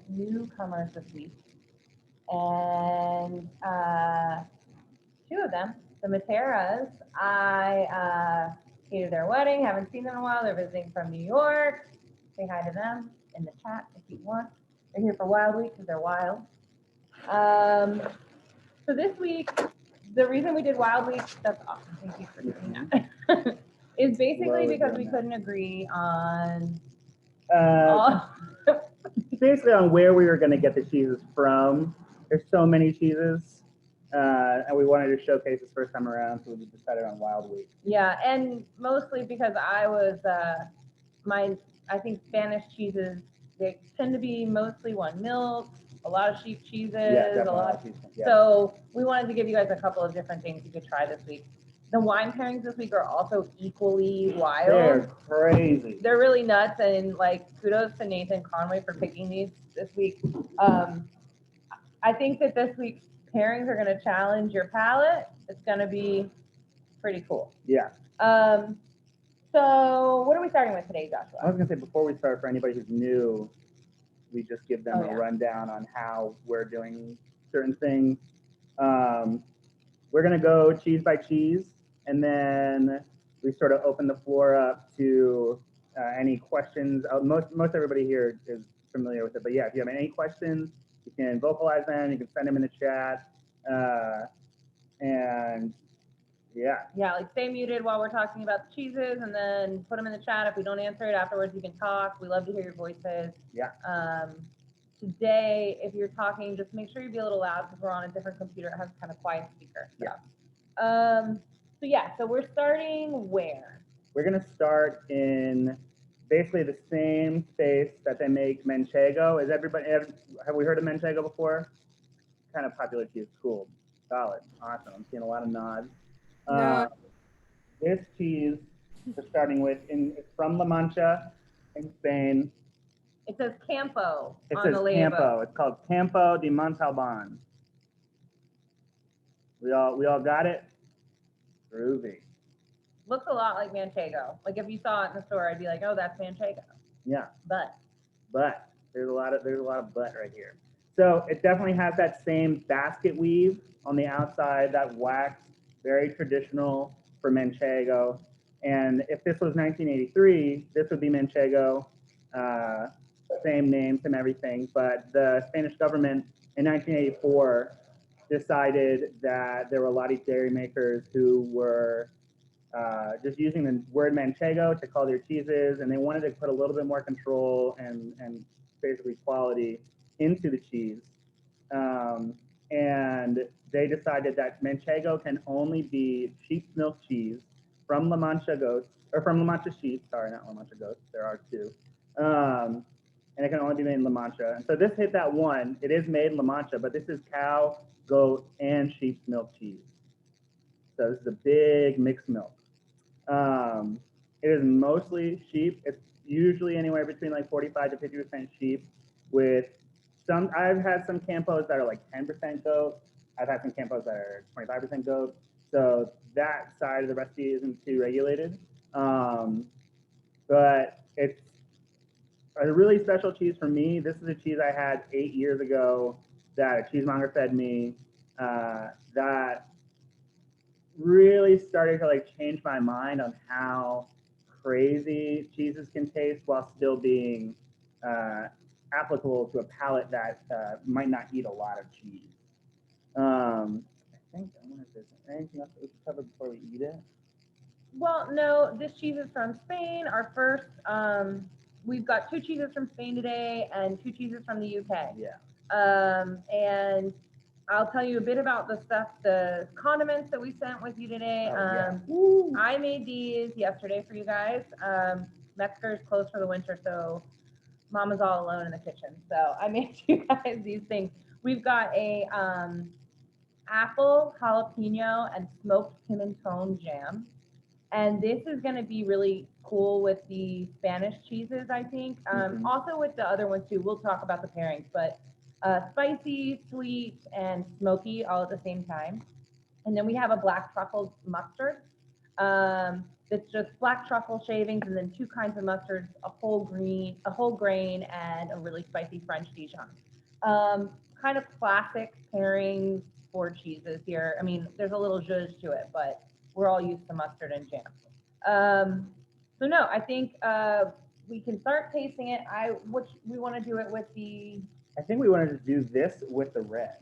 newcomers this week, and two of them, the Materas, I came to their wedding, haven't seen them in a while. They're visiting from New York. Say hi to them in the chat if you want. They're here for Wild Week because they're wild. So this week, the reason we did Wild Week, that's awesome, thank you for doing that, is basically because we couldn't agree on basically on where we were going to get the cheeses from. There's so many cheeses, and we wanted to showcase this first time around, so we decided on Wild Week. Yeah, and mostly because I was, I think Spanish cheeses, they tend to be mostly one milk, a lot of sheep cheeses, Yeah, a lot. yeah. So we wanted to give you guys a couple of different things you could try this week. The wine pairings this week are also equally wild. They're crazy. They're really nuts, and like kudos to Nathan Conway for picking these this week. I think that this week's pairings are going to challenge your palate. It's going to be pretty cool. Yeah. So what are we starting with today, Joshua? I was going to say, before we start, for anybody who's new, we just give them a rundown on how we're doing certain things. We're going to go cheese by cheese, and then we sort of open the floor up to any questions. Most everybody here is familiar with it, but yeah, if you have any questions, you can vocalize them, you can send them in the chat, and yeah. Yeah, like stay muted while we're talking about the cheeses, and then put them in the chat. If we don't answer it afterwards, you can talk. We love to hear your voices. Yeah. Today, if you're talking, just make sure you be a little loud because we're on a different computer. It has kind of quiet speaker. So. Yeah. So we're starting where? We're gonna start in basically the same space that they make manchego. Have we heard of manchego before? Kind of popular cheese. Cool. Solid. Awesome. I'm seeing a lot of nods. No. This cheese we're starting with it's from La Mancha in Spain. It says Campo on the label. Campo. It's called Campo de Montalban. We all got it? Groovy. Looks a lot like manchego. Like if you saw it in the store, I'd be like, oh, that's manchego. Yeah. But there's a lot of but right here. So it definitely has that same basket weave on the outside, that wax, very traditional for manchego. And if this was 1983, this would be manchego. Same name, same everything. But the Spanish government in 1984 decided that there were a lot of dairy makers who were just using the word manchego to call their cheeses, and they wanted to put a little bit more control and basically quality into the cheese. And they decided that manchego can only be sheep's milk cheese from La Mancha goats, or from La Mancha sheep, sorry, not La Mancha goats, there are two. And it can only be made in La Mancha. And so this hit that one. It is made in La Mancha, but this is cow, goat, and sheep's milk cheese. So this is a big mixed milk. It is mostly sheep. It's usually anywhere between like 45 to 50% sheep with some, I've had some Campos that are like 10% goat. I've had some Campos that are 25% goat. So that side of the recipe isn't too regulated. But it's a really special cheese for me. This is a cheese I had 8 years ago that a cheesemonger fed me that really started to like change my mind on how crazy cheeses can taste while still being applicable to a palate that might not eat a lot of cheese. I think I wonder if there's anything else that we should cover before we eat it. Well, no, this cheese is from Spain. Our first, we've got 2 cheeses from Spain today and 2 cheeses from the UK. Yeah. And I'll tell you a bit about the condiments that we sent with you today. I made these yesterday for you guys. Metzger is closed for the winter, so Mama's all alone in the kitchen. So I made you guys these things. We've got a apple, jalapeno, and smoked pimentone jam. And this is going to be really cool with the Spanish cheeses, I think. Also with the other ones too. We'll talk about the pairings, but spicy, sweet, and smoky all at the same time. And then we have a black truffle mustard. It's just black truffle shavings and then 2 kinds of mustards, a whole grain, and a really spicy French Dijon. Kind of classic pairings for cheeses here. I mean, there's a little zhuzh to it, but we're all used to mustard and jam. So no, I think we can start tasting it. We want to do it with the I think we wanted to do this with the red.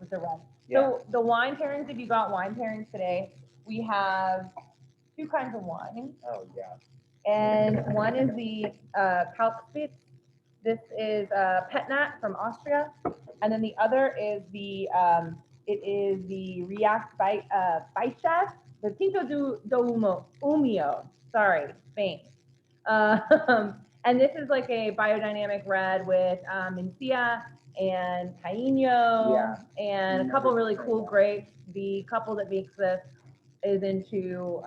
Yeah. So the wine pairings, if you got wine pairings today, we have 2 kinds of wine. Oh yeah. And one is the Kalkspitz. This is Petnat from Austria. And then the other is the Rias Baixas, the Tinto do Umio. Sorry, Spain. And this is like a biodynamic red with Mencia and Taino and a couple really cool grapes. The couple that makes this is into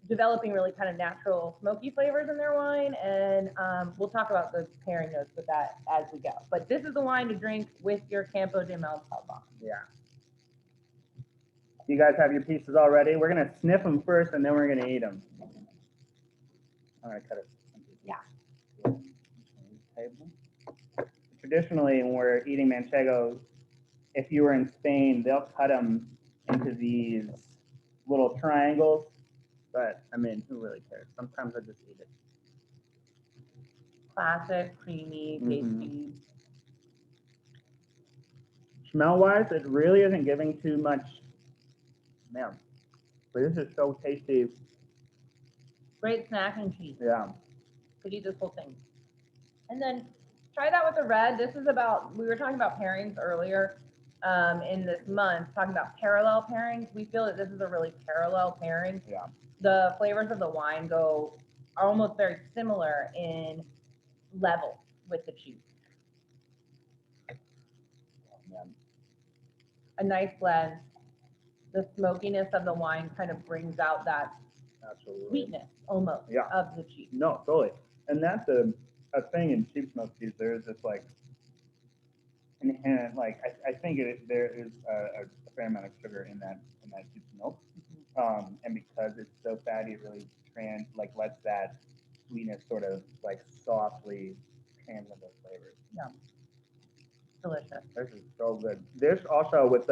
developing really kind of natural smoky flavors in their wine, and we'll talk about the pairing notes with that as we go. But this is the wine to drink with your Campo de Meltalbon. Yeah. You guys have your pieces already? We're gonna sniff them first, and then we're gonna eat them. All right, cut it. Yeah. Traditionally, when we're eating manchegos, if you were in Spain, they'll cut them into these little triangles. But I mean, who really cares? Sometimes I just eat it. Classic, creamy, tasty. Smell-wise, it really isn't giving too much. Man, but this is so tasty. Great snacking cheese. Yeah. Could eat this whole thing. And then try that with the red. This is about, we were talking about pairings earlier in this month, talking about parallel pairings. We feel that this is a really parallel pairing. Yeah. The flavors of the wine are almost very similar in level with the cheese. Yeah. A nice blend. The smokiness of the wine kind of brings out that sweetness almost of the cheese. No, totally. And that's a thing in cheap smoked cheese. There is this like inherent, like I think there is a fair amount of sugar in that cheap milk. And because it's so fatty, it really lets that sweetness sort of like softly handle those flavors. Yeah. Delicious. This is so good. This also with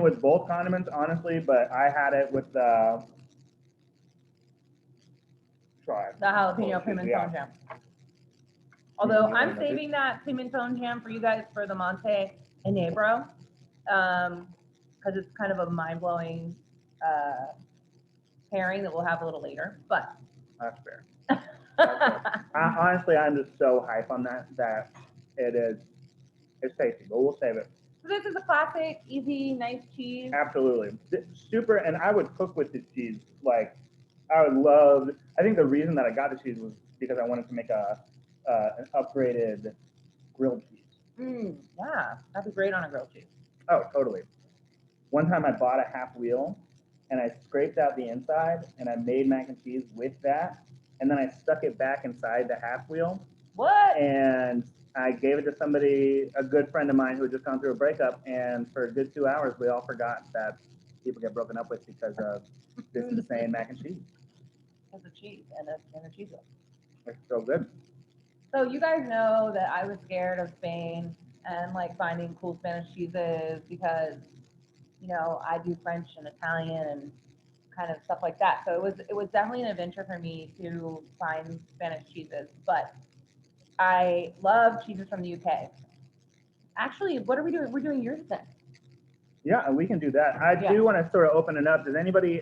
with both condiments, honestly, but I had it with the jalapeno pimenton jam. Although I'm saving that pimenton jam for you guys for the Monte Enebro, because it's kind of a mind-blowing pairing that we'll have a little later. But that's fair. Honestly, I'm just so hype on that it's tasty, but we'll save it. So this is a classic, easy, nice cheese. Absolutely. Super, and I would cook with this cheese. Like, I think the reason that I got the cheese was because I wanted to make an upgraded grilled cheese. Yeah, that'd be great on a grilled cheese. Oh, totally. One time I bought a half wheel, and I scraped out the inside, and I made mac and cheese with that, and then I stuck it back inside the half wheel. What? And I gave it to somebody, a good friend of mine who had just gone through a breakup, and for a good 2 hours, we all forgot that people get broken up with because of this insane mac and cheese. Because of cheese and a cheese roll. It's so good. So you guys know that I was scared of Spain and like finding cool Spanish cheeses because, I do French and Italian and kind of stuff like that. So it was definitely an adventure for me to find Spanish cheeses, but I love cheeses from the UK. Actually, what are we doing? We're doing yours then. Yeah, we can do that. I do want to sort of open it up.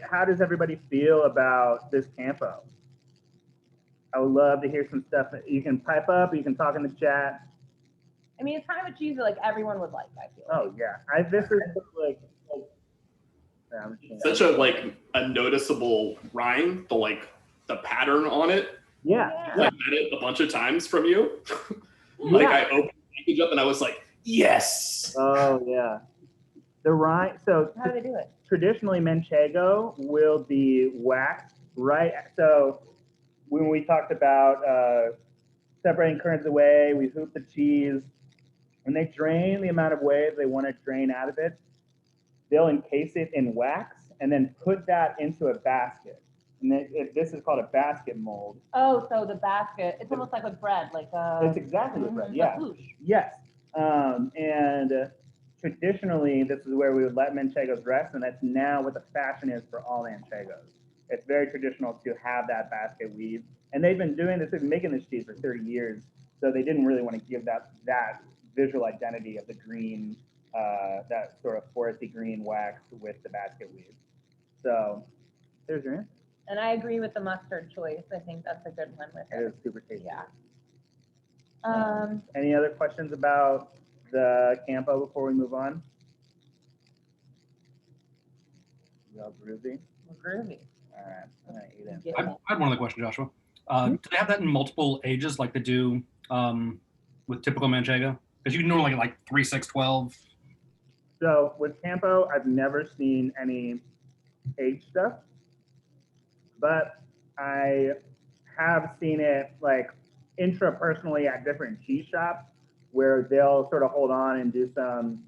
How does everybody feel about this Campo? I would love to hear some stuff. You can pipe up, you can talk in the chat. I mean, it's kind of a cheese that like everyone would like, I feel. Oh yeah. This is like such a noticeable rind, the pattern on it. Yeah. I had it a bunch of times from you. I opened the package up and I was like, yes. Oh yeah. The rind. So how do they do it? Traditionally, manchego will be waxed right. So when we talked about separating curds away, we hoop the cheese. When they drain the amount of whey they want to drain out of it, they'll encase it in wax and then put that into a basket. And this is called a basket mold. Oh, so the basket, it's almost like with bread, like It's exactly with bread, a yeah. hoosh. Yes. And traditionally, this is where we would let manchegos rest, and that's now what the fashion is for all manchegos. It's very traditional to have that basket weave. And they've been doing this, they've been making this cheese for 30 years, so they didn't really want to give that visual identity of the green, that sort of foresty green wax with the basket weave. So there's your answer. And I agree with the mustard choice. I think that's a good one with It it. is super tasty. Yeah. Any other questions about the Campo before we move on? Y'all groovy? Groovy. All right, I'm gonna eat it. Get I it. had one other question, Joshua. Do they have that in multiple ages like they do with typical Manchego? Because you can normally get like 3, 6, 12. So with Campo, I've never seen any age stuff, but I have seen it like intrapersonally at different cheese shops where they'll sort of hold on and do some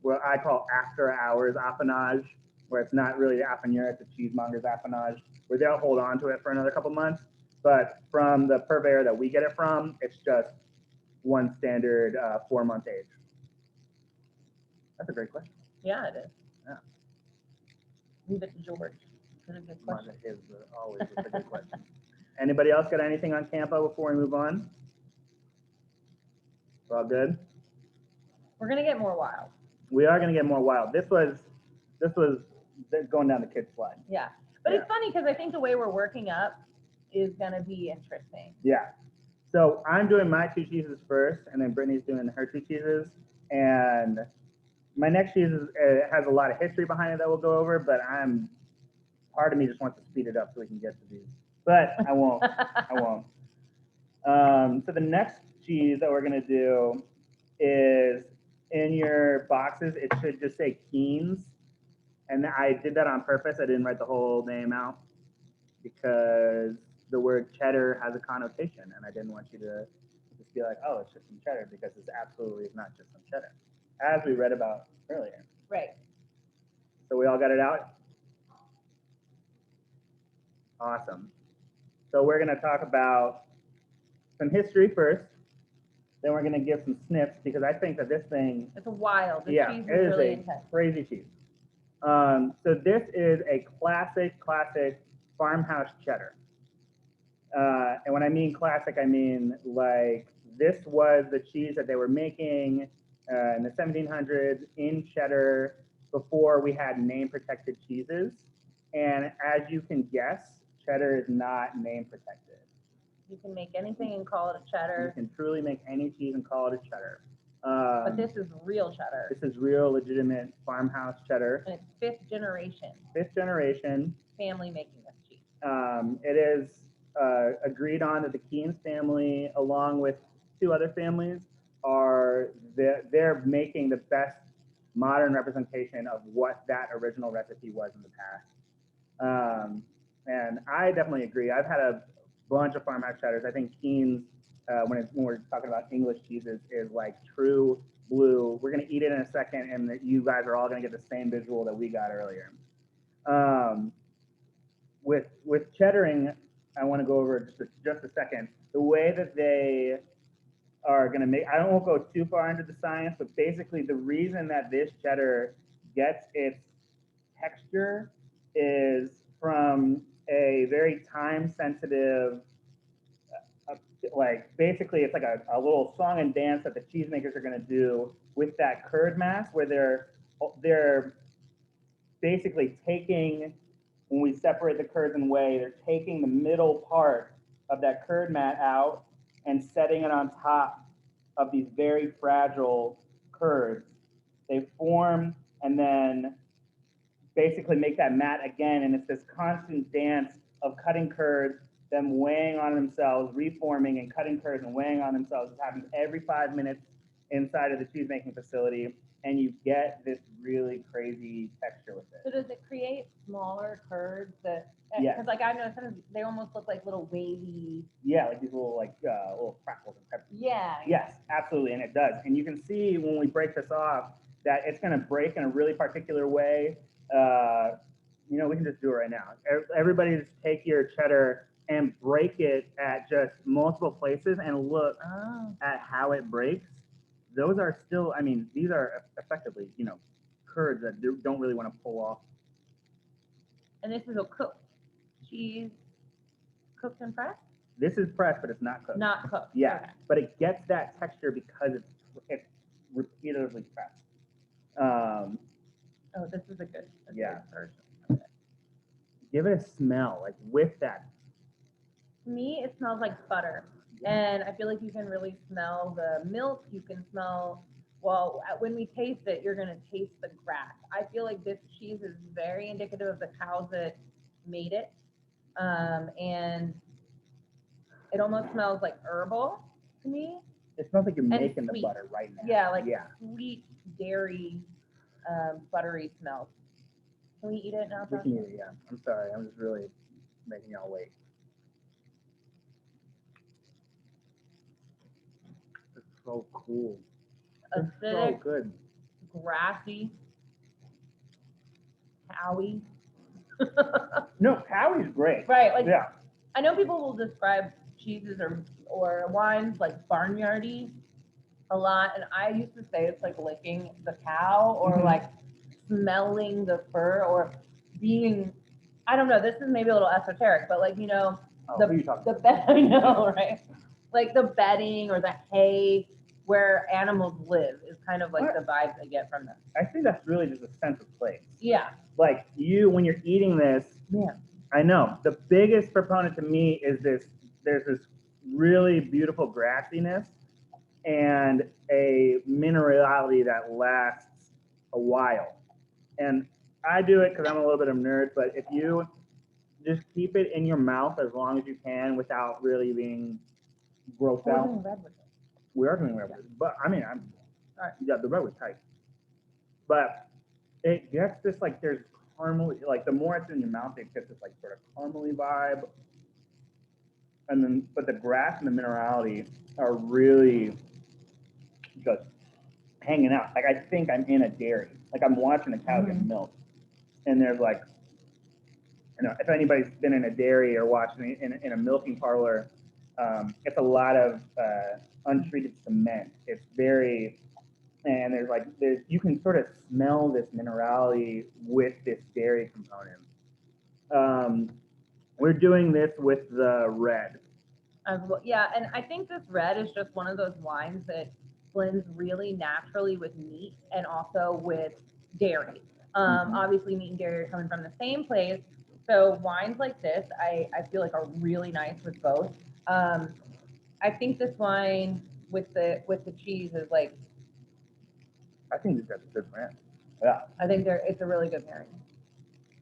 what I call after hours affinage, where it's not really affinure, it's a cheesemonger's affinage, where they'll hold on to it for another couple months. But from the purveyor that we get it from, it's just one standard 4-month age. That's a great question. Yeah, it is. Yeah. Leave it to George. That's a good question. Mine is always a good question. Anybody else got anything on Campo before we move on? We're all good? We're gonna get more wild. We are going to get more wild. This was going down the kid slide. Yeah, but Yeah. it's funny because I think the way we're working up is gonna be interesting. Yeah. So I'm doing my 2 cheeses first, and then Brittany's doing her 2 cheeses. And my next cheese has a lot of history behind it that we'll go over, but part of me just wants to speed it up so we can get to these. But I won't. I won't. So the next cheese that we're going to do is in your boxes, it should just say Keen's. And I did that on purpose. I didn't write the whole name out because the word cheddar has a connotation, and I didn't want you to just be like, oh, it's just some cheddar, because this absolutely is not just some cheddar, as we read about earlier. Right. So we all got it out? Awesome. So we're going to talk about some history first. Then we're going to give some sniffs, because I think that this thing, It's a wild. The yeah, cheese it is is really a intense. crazy cheese. So this is a classic farmhouse cheddar. And when I mean classic, I mean like this was the cheese that they were making in the 1700s in cheddar before we had name protected cheeses. And as you can guess, cheddar is not name protected. You can make anything and call it a cheddar. You can truly make any cheese and call it a cheddar. But this is real cheddar. This is real, legitimate farmhouse cheddar. And it's 5th generation 5th generation. family making this cheese. It is agreed on that the Keen's family, along with 2 other families, they're making the best modern representation of what that original recipe was in the past. And I definitely agree. I've had a bunch of farmhouse cheddars. I think Keen's, when we're talking about English cheeses, is like true blue. We're going to eat it in a second, and you guys are all going to get the same visual that we got earlier. With cheddaring, I want to go over just a second. The way that they are going to make, I won't go too far into the science, but basically the reason that this cheddar gets its texture is from a very time-sensitive, like basically it's like a little song and dance that the cheesemakers are going to do with that curd mass, where they're basically taking, when we separate the curds and whey, they're taking the middle part of that curd mat out and setting it on top of these very fragile curds. They form and then basically make that mat again, and it's this constant dance of cutting curds, them weighing on themselves, reforming and cutting curds and weighing on themselves. It happens every 5 minutes inside of the cheese making facility, and you get this really crazy texture with it. So does it create smaller curds that, Yeah. because like I know sometimes they almost look like little wavy. Yeah, like these little little crackles and peppers. Yeah. Yes, absolutely, and it does. And you can see when we break this off that it's going to break in a really particular way you know, we can just do it right now. Everybody just take your cheddar and break it at just multiple places and look Oh. at how it breaks. Those are still, I mean, these are effectively, you know, curds that don't really want to pull off. And this is a cooked cheese, cooked and pressed? This is pressed, but it's not cooked. Not cooked. Yeah, Okay. but it gets that texture because it's repeatedly pressed. Oh, this is a good Yeah. version of it. Give it a smell, like with that. To me, it smells like butter. And I feel like you can really smell the milk. You can smell, well, when we taste it, you're going to taste the grass. I feel like this cheese is very indicative of the cows that made it. And it almost smells like herbal to me. It smells like you're And making the sweet. butter right now. Yeah, like yeah. sweet, dairy, buttery smells. Can we eat it now? We Josh? can eat it, yeah. I'm sorry, I'm just really making y'all wait. It's so cool. It's so Acidic, good. grassy, cowy. No, Cowie's great. Right, like Yeah. I know people will describe cheeses or wines like barnyardy a lot, and I used to say it's like licking the cow or Mhm. like smelling the fur or being, I don't know, this is maybe a little esoteric, but like, you know, Oh, who are you talking the bed, I know, right? Like the bedding or the hay where animals live is kind of like What? the vibes I get from them. I think that's really just a sense of place. Yeah, Like you, when you're eating this, yeah. I know the biggest proponent to me is this. There's this really beautiful grassiness and a minerality that lasts a while. And I do it because I'm a little bit of a nerd. But if you just keep it in your mouth as long as you can without really being grossed We're out, doing red with it. we are doing red. But I mean, I'm Alright. yeah, the red was tight. But it gets this like there's caramel, like the more it's in your mouth, it gets this like sort of caramely vibe. And then, but the grass and the minerality are really just hanging out. Like I think I'm in a dairy. Like I'm watching a cow get milk, and there's like, you know, if anybody's been in a dairy or watching it in a milking parlor, it's a lot of untreated cement. It's very, and there's you can sort of smell this minerality with this dairy component. We're doing this with the red. Yeah, and I think this red is just one of those wines that blends really naturally with meat and also with dairy. Obviously, meat and dairy are coming from the same place, so wines like this, I feel like are really nice with both. I think this wine with the cheese is like, I think these guys are good brands. Yeah. I think it's a really good pairing.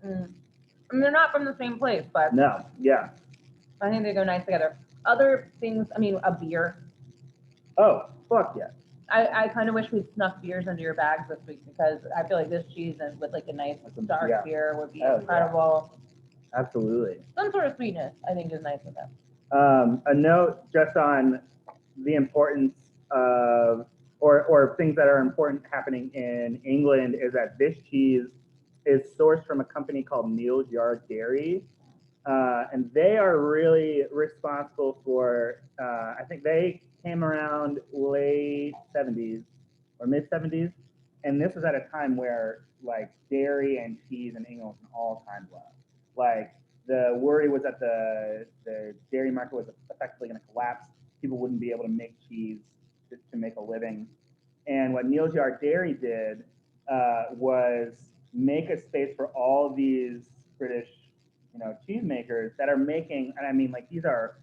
And they're not from the same place, but No. Yeah. I think they go nice together. Other things, I mean, a beer. Oh, fuck yeah. I kind of wish we'd snuck beers into your bags this week because I feel like this cheese and with like a nice dark Yeah. beer would be Oh, yeah. incredible. Absolutely. Some sort of sweetness, I think, is nice with that. A note just on the importance of, or things that are important happening in England is that this cheese is sourced from a company called Neal's Yard Dairy. And they are really responsible for, I think they came around late 70s or mid 70s. And this was at a time where like dairy and cheese in England was an all-time low. Like the worry was that the dairy market was effectively going to collapse. People wouldn't be able to make cheese to make a living. And what Neal's Yard Dairy did was make a space for all these British, you know, cheesemakers that are making, and I mean, like these are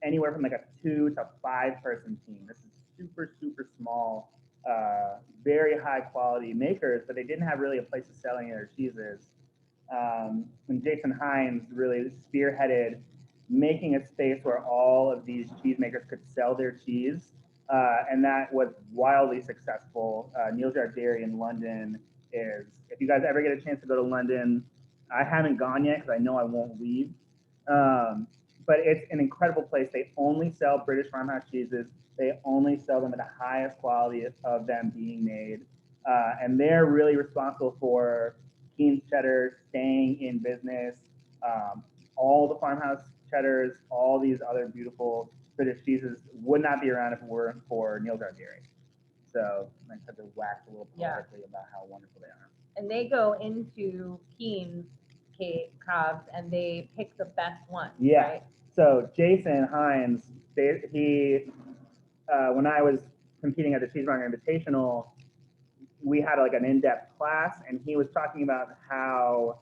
anywhere from like a 2 to 5 person team. This is super, super small, very high quality makers, but they didn't have really a place to sell any of their cheeses. And Jason Hines really spearheaded making a space where all of these cheesemakers could sell their cheese. And that was wildly successful. Neal's Yard Dairy in London is, if you guys ever get a chance to go to London, I haven't gone yet because I know I won't leave. But it's an incredible place. They only sell British farmhouse cheeses. They only sell them at the highest quality of them being made. And they're really responsible for Keen's cheddar staying in business. All the farmhouse cheddars, all these other beautiful British cheeses would not be around if it weren't for Neil Yard Dairy. So I just have to wax a little Yeah. politically about how wonderful they are. And they go into Keen's calves and they pick the best ones, Yeah. right? So Jason Hines, when I was competing at the Cheesemonger Invitational, we had like an in-depth class, and he was talking about how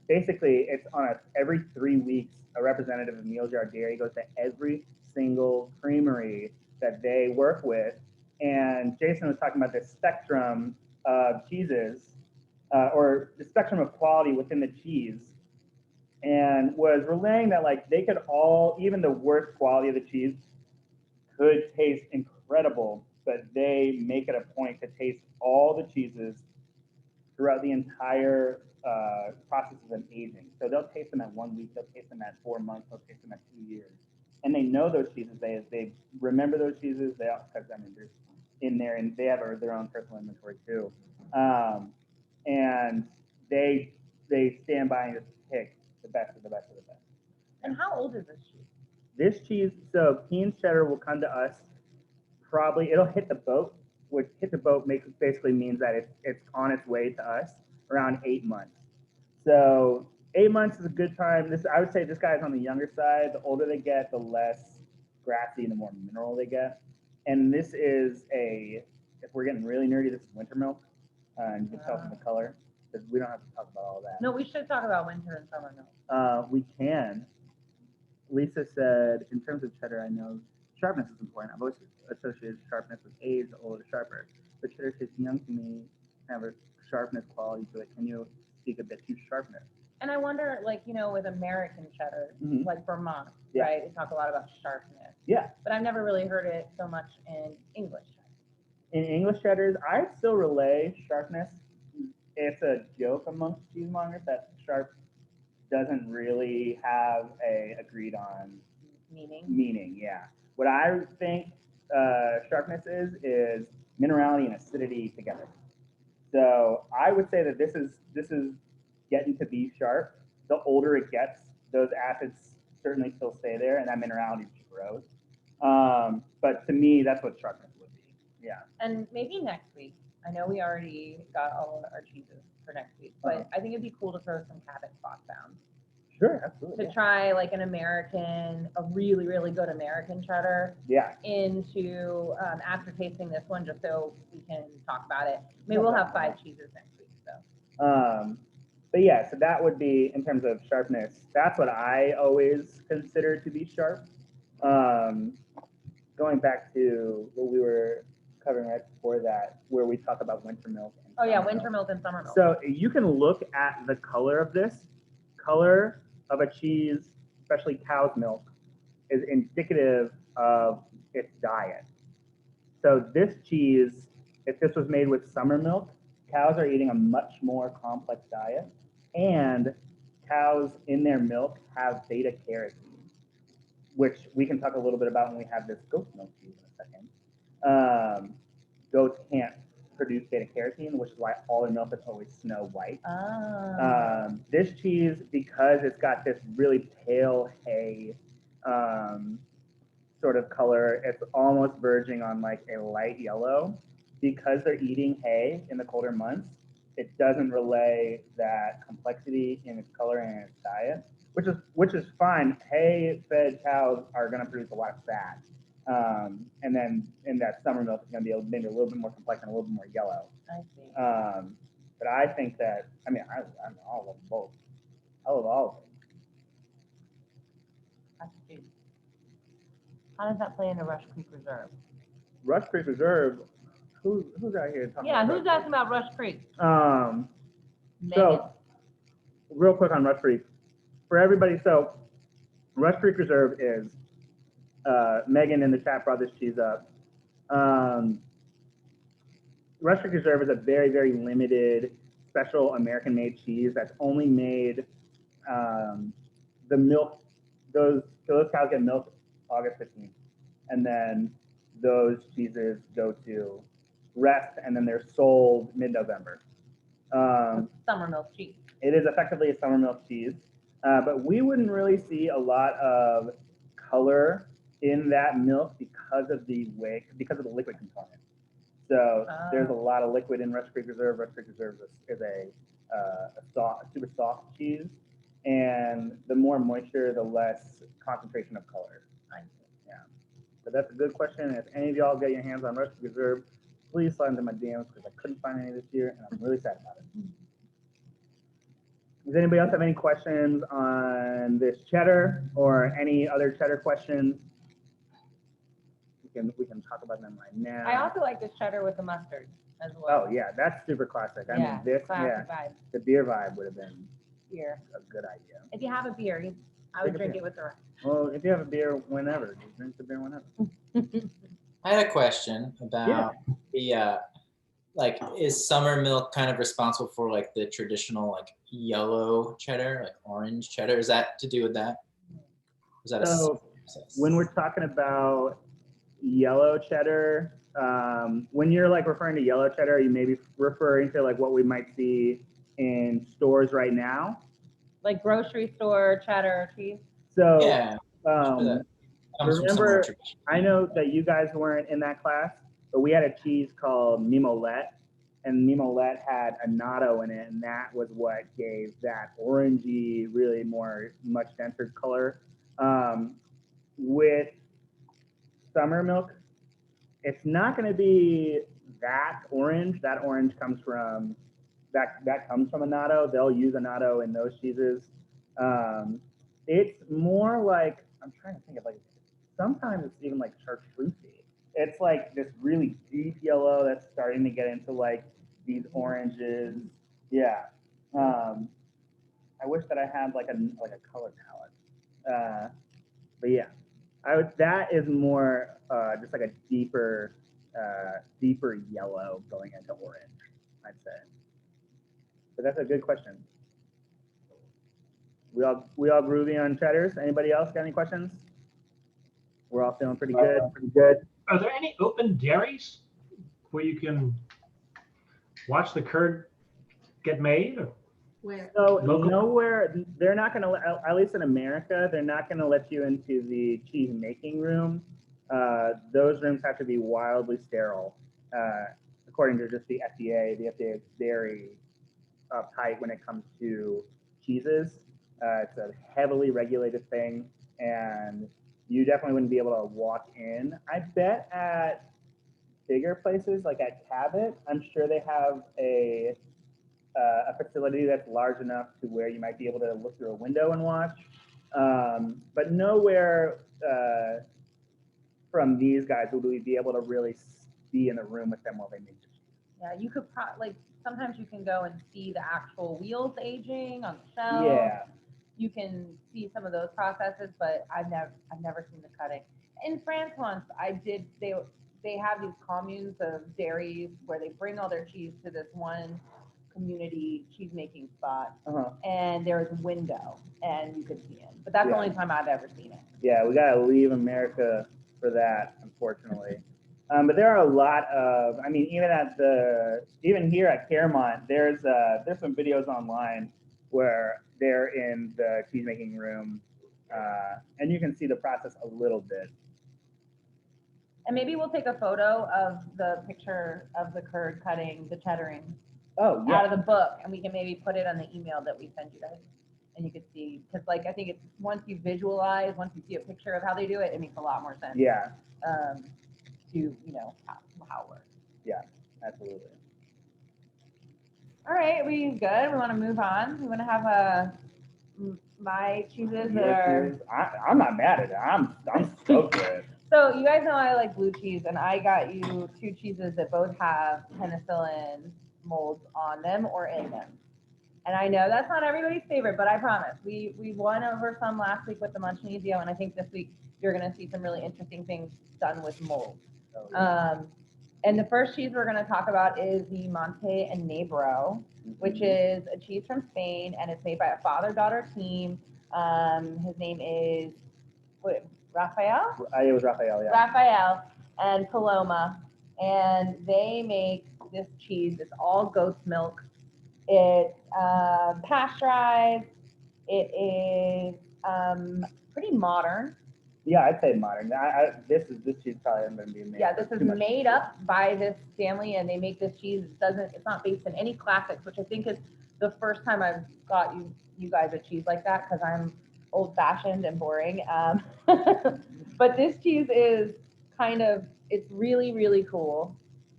basically it's on every 3 weeks, a representative of Neil Yard Dairy goes to every single creamery that they work with. And Jason was talking about this spectrum of cheeses, or the spectrum of quality within the cheese, and was relaying that like they could all, even the worst quality of the cheese could taste incredible, but they make it a point to taste all the cheeses throughout the entire process of them aging. So they'll taste them at 1 week, they'll taste them at 4 months, they'll taste them at 2 years. And they know those cheeses, they remember those cheeses, they all have them in there, and they have their own personal inventory too. And they stand by and just pick the best of the best of the best. And how old is this cheese? This cheese, so Keen's cheddar will come to us probably, it'll hit the boat, which hit the boat basically means that it's on its way to us around 8 months. So 8 months is a good time. I would say this guy's on the younger side. The older they get, the less grassy and the more mineral they get. And this is if we're getting really nerdy, this is winter milk. And you can tell from the color, because we don't have to talk about all that. No, we should talk about winter and summer milk. We can. Lisa said, in terms of cheddar, I know sharpness is important. I've always associated sharpness with age, the older, the sharper. But cheddar tastes young to me, have a sharpness quality to it. Can you speak a bit to sharpness? And I wonder, like, with American cheddar, Mhm. like Vermont, Yeah. right? We talk a lot about sharpness. Yeah. But I've never really heard it so much in English cheddar. In English cheddars, I still relay sharpness. It's a joke amongst cheesemongers that sharp doesn't really have a agreed on meaning. Yeah. What I think sharpness is minerality and acidity together. So I would say that this is getting to be sharp. The older it gets, those acids certainly still stay there, and that minerality just grows. But to me, that's what sharpness would be. Yeah. And maybe next week. I know we already got all of our cheeses for next week, but I think it'd be cool to throw some Cabot spot down. Sure, absolutely. To try like a really, really good American cheddar. Yeah. Into after tasting this one, just so we can talk about it. Maybe we'll have 5 cheeses next week. So. But yeah, so that would be in terms of sharpness. That's what I always consider to be sharp. Going back to what we were covering right before that, where we talk about winter milk. Oh yeah, winter milk and summer milk. So you can look at the color of this. Color of a cheese, especially cow's milk, is indicative of its diet. So this cheese, if this was made with summer milk, cows are eating a much more complex diet, and cows in their milk have beta carotene, which we can talk a little bit about when we have this goat milk cheese in a second. Goats can't produce beta carotene, which is why all their milk is always snow white. This cheese, because it's got this really pale hay sort of color, it's almost verging on like a light yellow. Because they're eating hay in the colder months, it doesn't relay that complexity in its color and its diet, which is fine. Hay-fed cows are going to produce a lot of fat. And then in that summer milk, it's going to be maybe a little bit more complex and a little bit more yellow. I see. But I think that, I love both. I love all of them. How does that play into Rush Creek Reserve? Rush Creek Reserve, who's out here talking about who's asking about Rush Creek? So, real quick on Rush Creek. For everybody, so Rush Creek Reserve is, Megan in the chat brought this cheese up. Rush Creek Reserve is a very, very limited, special American-made cheese that's only made, the milk, those cows get milk August 15th. And then those cheeses go to rest, and then they're sold mid-November. Summer milk cheese. It is effectively a summer milk cheese, but we wouldn't really see a lot of color in that milk because of the liquid component. So there's a lot of liquid in Rush Creek Reserve. Rush Creek Reserve is a super soft cheese, and the more moisture, the less concentration of color. Yeah. So that's a good question. If any of y'all get your hands on Rush Creek Reserve, please slide into my DMs because I couldn't find any this year, and I'm really sad about it. Does anybody else have any questions on this cheddar or any other cheddar questions? We can talk about them right now. I also like this cheddar with the mustard as well. Oh yeah, that's super classic. I mean, classic vibe. The beer vibe would have been Beer. a good idea. If you have a beer, I would drink it with the rest. Well, if you have a beer, whenever, just drink the beer whenever. I had a question about the like, is summer milk kind of responsible for like the traditional like yellow cheddar, like orange cheddar? Is that to do with that? Is that So when we're talking about yellow cheddar, when you're like referring to yellow cheddar, you may be referring to like what we might see in stores right now, like grocery store cheddar cheese. So yeah, remember, I know that you guys weren't in that class, but we had a cheese called Mimolette, and Mimolette had annatto in it, and that was what gave that orangey, really much denser color. With summer milk, it's not going to be that orange. That orange comes from that comes from annatto. They'll use annatto in those cheeses. It's more like, I'm trying to think of, like, sometimes it's even like chartreusey. It's like this really deep yellow that's starting to get into like these oranges. Yeah. I wish that I had like a color palette. But yeah, that is more just like a deeper yellow going into orange, I'd say. But that's a good question. We all groovy on cheddars. Anybody else got any questions? We're all feeling pretty good. Are there any open dairies where you can watch the curd get made? Or? Where? So nowhere, they're not going to, at least in America, they're not going to let you into the cheese making room. Those rooms have to be wildly sterile, according to just the FDA. The FDA is very uptight when it comes to cheeses. It's a heavily regulated thing, and you definitely wouldn't be able to walk in. I bet at bigger places like at Cabot, I'm sure they have a facility that's large enough to where you might be able to look through a window and watch. But nowhere from these guys would we be able to really be in the room with them while they make the cheese. Yeah, you could sometimes you can go and see the actual wheels aging on the shelf. Yeah. You can see some of those processes, but I've never seen the cutting. In France once, they have these communes of dairies where they bring all their cheese to this one community cheese making spot, and there was a window and you could see in. But that's the only time I've ever seen it. Yeah, we gotta leave America for that, unfortunately. But there are a lot of, I mean, even here at Claremont, there's some videos online where they're in the cheese making room, and you can see the process a little bit. And maybe we'll take a photo of the picture of the curd cutting, the cheddaring out of the book, and we can maybe put it on the email that we send you guys. And you can see, because like I think it's once you see a picture of how they do it, it makes a lot more sense. Yeah. To how it works. Yeah, absolutely. All right, we good? We want to move on. We want to have my cheeses that are. I'm not mad at it. I'm stoked with it. So you guys know I like blue cheese, and I got you 2 cheeses that both have penicillin molds on them or in them. And I know that's not everybody's favorite, but I promise. We won over some last week with the Monchesio, and I think this week you're going to see some really interesting things done with molds. Oh, yeah. And the first cheese we're going to talk about is the Monte and Negro, which is a cheese from Spain, and it's made by a father-daughter team. His name is Rafael? It was Rafael, yeah. Rafael and Paloma, and they make this cheese. It's all goat's milk, It's pasteurized. It is pretty modern. Yeah, I'd say modern. This cheese probably hasn't been being made. Yeah, for this is too much. made up by this family, and they make this cheese. It's not based in any classics, which I think is the first time I've got you guys a cheese like that, because I'm old-fashioned and boring. But this cheese is it's really, really cool.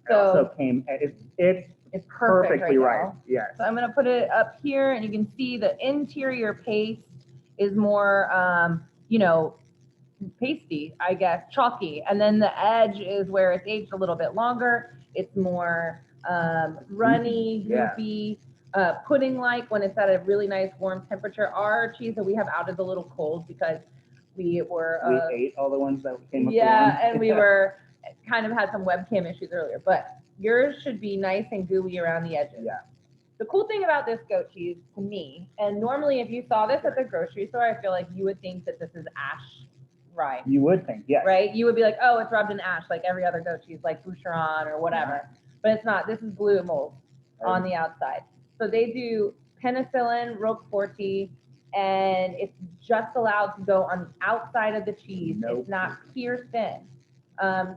It also So came. It's it's perfect perfectly right right. now. Yes. So I'm gonna put it up here, and you can see the interior paste is more, pasty, I guess, chalky. And then the edge is where it's aged a little bit longer. It's more runny, Yeah. goopy, pudding-like when it's at a really nice warm temperature. Our cheese that we have out is a little cold because we were we ate all the ones that came up. yeah, and we were kind of had some webcam issues earlier, but yours should be nice and gooey around the edges. Yeah. The cool thing about this goat cheese to me, and normally if you saw this at the grocery store, I feel like you would think that this is ash rye. You would think, yes. Right? You would be like, oh, it's rubbed in ash like every other goat cheese, like Boucheron or whatever. But it's not. This is blue mold on the outside. So they do penicillin, Roquefort, and it's just allowed to go on the outside of the cheese. Nope. It's not pierced in.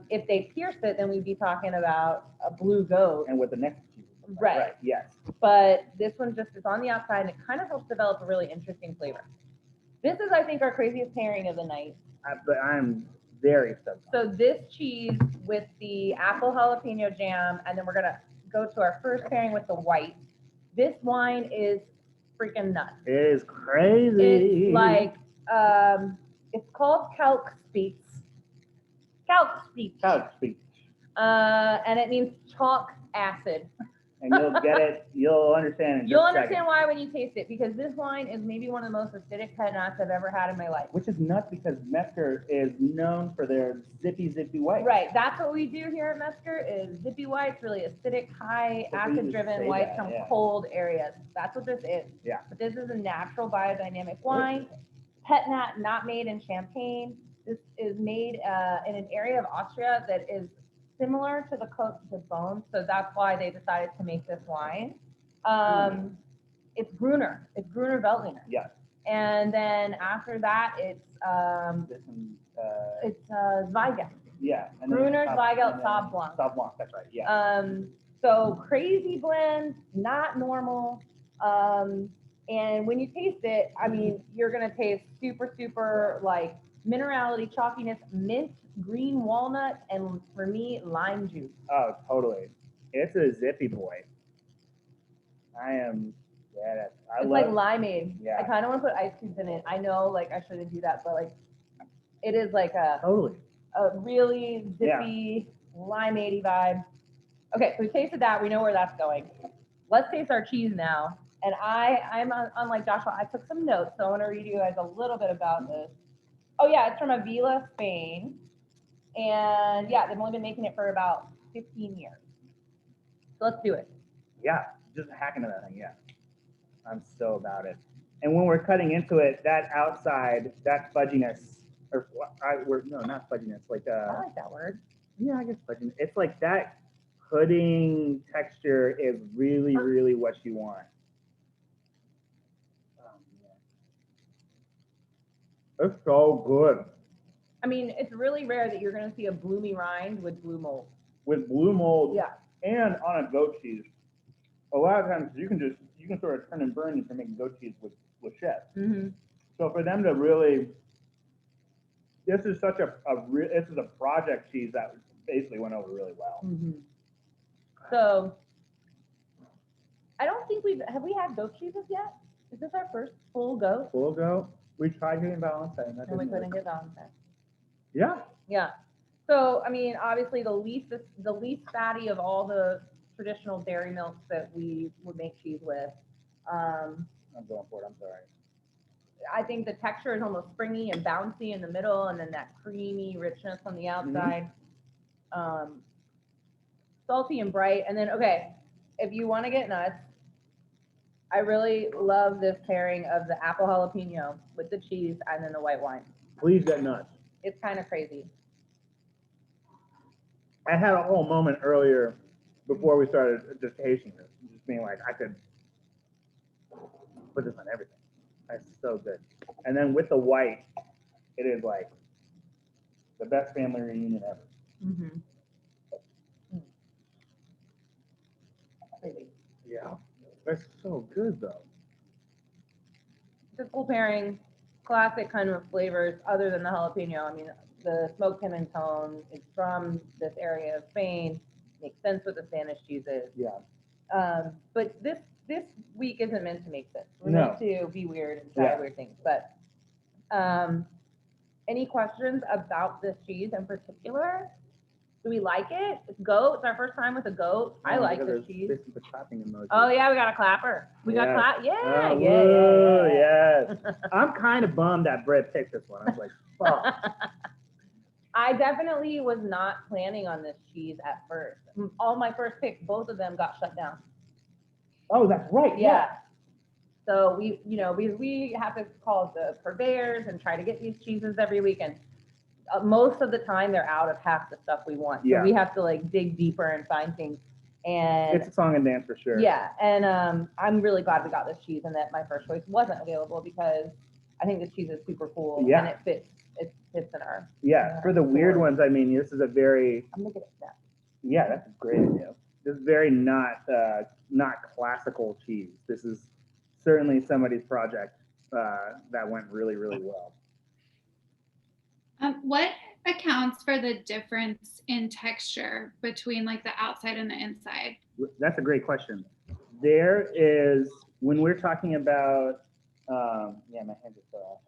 If they pierced it, then we'd be talking about a blue goat. And with the next cheese. Right. Yes. But this one just is on the outside, and it kind of helps develop a really interesting flavor. This is, I think, our craziest pairing of the night. But I'm very stoked. So this cheese with the apple jalapeno jam, and then we're gonna go to our first pairing with the white. This wine is freaking nuts. It is crazy. It's like, it's called Calc Speaks. Calc Speaks. Calc Speaks. And it means chalk acid. And you'll get it. You'll understand. You'll understand why when you taste it, because this wine is maybe one of the most acidic head nuts I've ever had in my life. Which is nuts because Metzger is known for their zippy whites. Right. That's what we do here at Metzger is zippy whites, really acidic, high acid-driven whites from cold areas. That's what this is. Yeah. But this is a natural biodynamic wine. Petnat, not made in Champagne. This is made in an area of Austria that is similar to the Côte de Beaune, so that's why they decided to make this wine. It's Gruner. It's Gruner Veltliner. Yeah. And then after that, it's Zweigelt. Yeah. And Gruner, Zweigelt, Sauv Blanc. Sauv Blanc, that's right. Yeah. So crazy blend, not normal. And when you taste it, I mean, you're gonna taste super, super like minerality, chalkiness, mint, green walnut, and for me, lime juice. Oh, totally. It's a zippy boy. It's like limeade. Yeah. I kind of want to put ice cubes in it. I know, like, I shouldn't do that, but like, it is like a really zippy, limeade vibe. Okay, so we tasted that. We know where that's going. Let's taste our cheese now. And I'm unlike Joshua, I took some notes, so I want to read you guys a little bit about this. Oh yeah, it's from Avila, Spain. And yeah, they've only been making it for about 15 years. So let's do it. Yeah, just hacking into that thing, yeah. I'm so about it. And when we're cutting into it, that outside, that fudginess, not fudginess, like I like that word. Yeah, I guess fudginess. It's like that pudding texture is really, really what you want. It's so good. I mean, it's really rare that you're going to see a bloomy rind with blue mold. With blue mold, yeah, and on a goat cheese. A lot of times you can sort of turn and burn if you're making goat cheese with chefs. Mm-hmm. So for them to really, this is such this is a project cheese that basically went over really well. Mm-hmm. So I don't think have we had goat cheeses yet? Is this our first full goat? Full goat. We tried getting Valentine. And we couldn't get Valentine. Yeah. Yeah. So I mean, obviously the least fatty of all the traditional dairy milks that we would make cheese with. I'm going for it. I'm sorry. I think the texture is almost springy and bouncy in the middle, and then that creamy richness on the outside. Mm-hmm. Salty and bright. And then, okay, if you want to get nuts, I really love this pairing of the apple jalapeno with the cheese and then the white wine. Please get nuts. It's kind of crazy. I had a whole moment earlier before we started just tasting this, just being like, I could put this on everything. That's so good. And then with the white, it is like the best family reunion ever. Mm-hmm. Yeah. They're so good though. It's a cool pairing, classic kind of flavors other than the jalapeno. I mean, the smoked pimentone is from this area of Spain. Makes sense with the Spanish cheeses. Yeah. But this week isn't meant to make sense. We're No. meant to be weird and try Yeah. weird things. But any questions about this cheese in particular? Do we like it? It's goat. It's our first time with a goat. I like this cheese. This is the clapping emoji. Oh yeah, we got a clapper. We got Yes. clap. Yeah, Oh, yeah, woo, yeah. yes. I'm kind of bummed that Brett picked this one. I was like, fuck. I definitely was not planning on this cheese at first. All my first picks, both of them got shut down. Oh, that's right. Yeah. So we, because we have to call the purveyors and try to get these cheeses every week, and most of the time they're out of half the stuff we want. So Yeah. we have to like dig deeper and find things. And It's a song and dance for sure. yeah, and I'm really glad we got this cheese and that my first choice wasn't available, because I think this cheese is super cool. Yeah. And it fits in our. Yeah. For the weird Sure. ones, I mean, this is a very, I'm gonna get it now. yeah, that's a great idea. This is very not classical cheese. This is certainly somebody's project that went really, really well. What accounts for the difference in texture between like the outside and the inside? That's a great question. There is, when we're talking about, yeah, my hands are so off.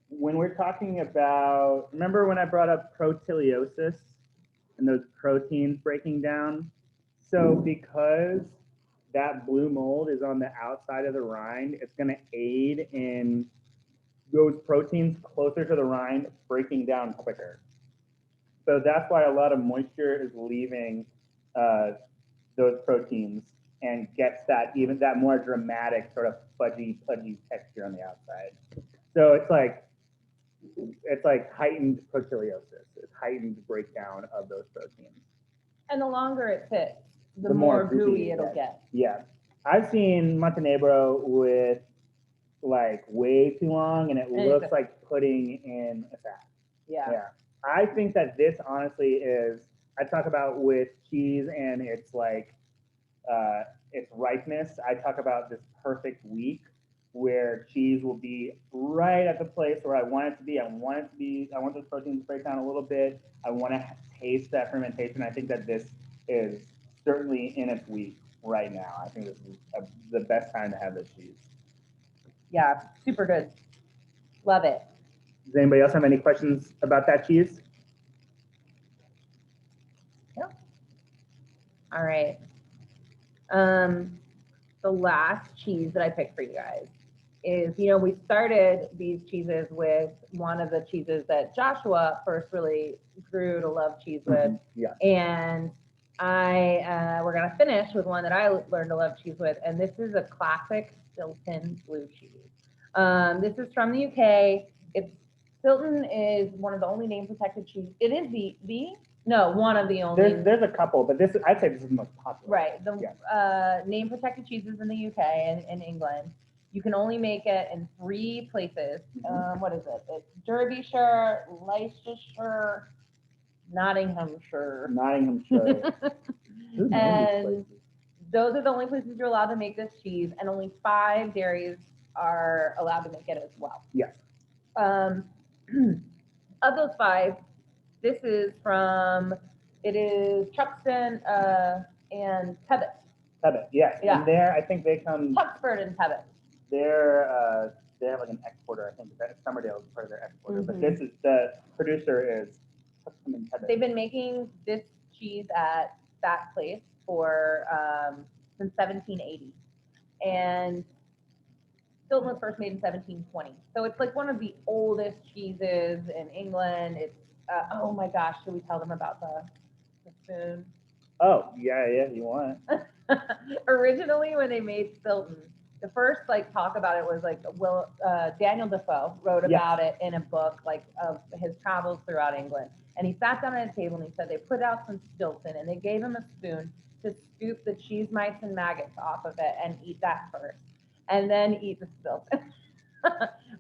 When we're talking about, remember when I brought up proteolysis and those proteins breaking down? So because that blue mold is on the outside of the rind, it's going to aid in those proteins closer to the rind breaking down quicker. So that's why a lot of moisture is leaving those proteins and gets that more dramatic sort of fudgy texture on the outside. So it's like heightened proteolysis. It's heightened breakdown of those proteins. And the longer it sits, the The more more gooey gooey it it'll gets. get. Yeah, I've seen Montenegro with like way too long, and it And looks it's like pudding in a sack. Yeah. Yeah, I think that this honestly is. I talk about with cheese and its like its ripeness. I talk about this perfect week where cheese will be right at the place where I want it to be. I want those proteins to break down a little bit. I want to taste that fermentation. I think that this is certainly in its week right now. I think this is the best time to have this cheese. Yeah, super good. Love it. Does anybody else have any questions about that cheese? All right. The last cheese that I picked for you guys is, we started these cheeses with one of the cheeses that Joshua first really grew to love cheese with. Yeah. And we're gonna finish with one that I learned to love cheese with, and this is a classic Stilton blue cheese. This is from the UK. Stilton is one of the only name protected cheese. It is one of the only. There's a couple, but I'd say this is the most popular. Right. The name protected cheeses in the UK and in England. You can only make it in 3 places. What is it? It's Derbyshire, Leicestershire, Nottinghamshire. And those are the only places you're allowed to make this cheese, and only 5 dairies are allowed to make it as well. Yes. Of those 5, this is Truxton and Tebbit. Tebbit, yes. Yeah. And there, I think they come. Tuxford and Tebbit. They have like an exporter. I think Summerdale is part of their exporter. But this is the producer is Tuxton and Tebbit. They've been making this cheese at that place for since 1780, and Stilton was first made in 1720. So it's like one of the oldest cheeses in England. It's oh my gosh, should we tell them about the spoon? Oh yeah, you want it. Originally, when they made Stilton, the first talk about it was Daniel Defoe wrote about it in a book of his travels throughout England. And he sat down at a table and he said they put out some Stilton and they gave him a spoon to scoop the cheese mites and maggots off of it and eat that first. and then eat the Stilton.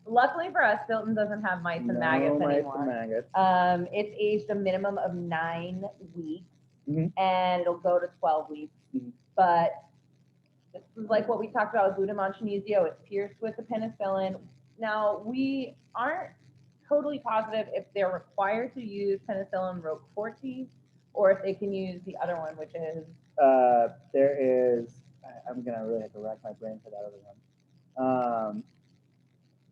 Luckily for us, Stilton doesn't have mice and maggots mice anymore. and maggots. It's aged a minimum of 9 weeks, Mhm. and it'll go to 12 weeks. Mhm. But this is like what we talked about with Brittanny. It's pierced with the penicillin. Now, we aren't totally positive if they're required to use penicillin roqueforti or if they can use the other one, which is There is. I'm gonna really have to rack my brain for that other one.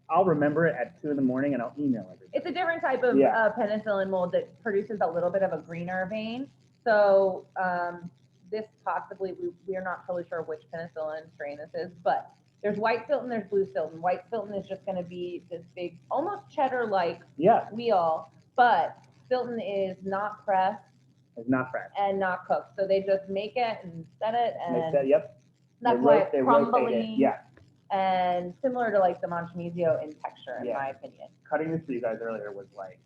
I'll remember it at 2 in the morning and I'll email everybody. it's a different type of Yeah. penicillin mold that produces a little bit of a greener vein. So this possibly, we're not totally sure which penicillin strain this is, but there's white Stilton, there's blue Stilton. White Stilton is just going to be this big, almost cheddar-like Yeah, wheel, but Stilton is not pressed it's not fresh. and not cooked. So they just make it and set it, And they and said, yep. that's they why ro- it's they rotate it. crumbly Yeah, and similar to like the Montanizio in texture, in Yeah. my opinion. cutting this for you guys earlier was like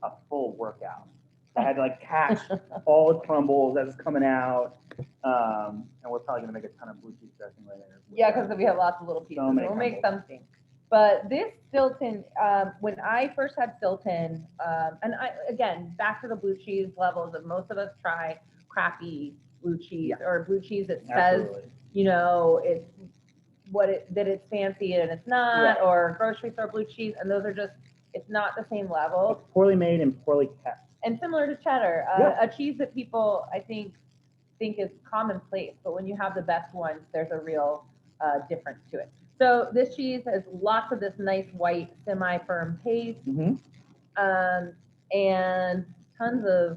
a full workout. I had to like catch all the crumbles as it's coming out. And we're probably gonna make a ton of blue cheese dressing later. Yeah, because we have lots of little pieces. So many We'll make crumbles. something. But this Stilton, when I first had Stilton, and again, back to the blue cheese levels of most of us try crappy blue cheese or blue cheese that says, Absolutely. you know, it's that it's fancy and it's not, Right. or grocery store blue cheese, and those are just, it's not the same level. It's poorly made and poorly kept. And similar to cheddar, Yeah. a cheese that people, I think is commonplace, but when you have the best ones, there's a real difference to it. So this cheese has lots of this nice white semi-firm paste, Mm-hmm. and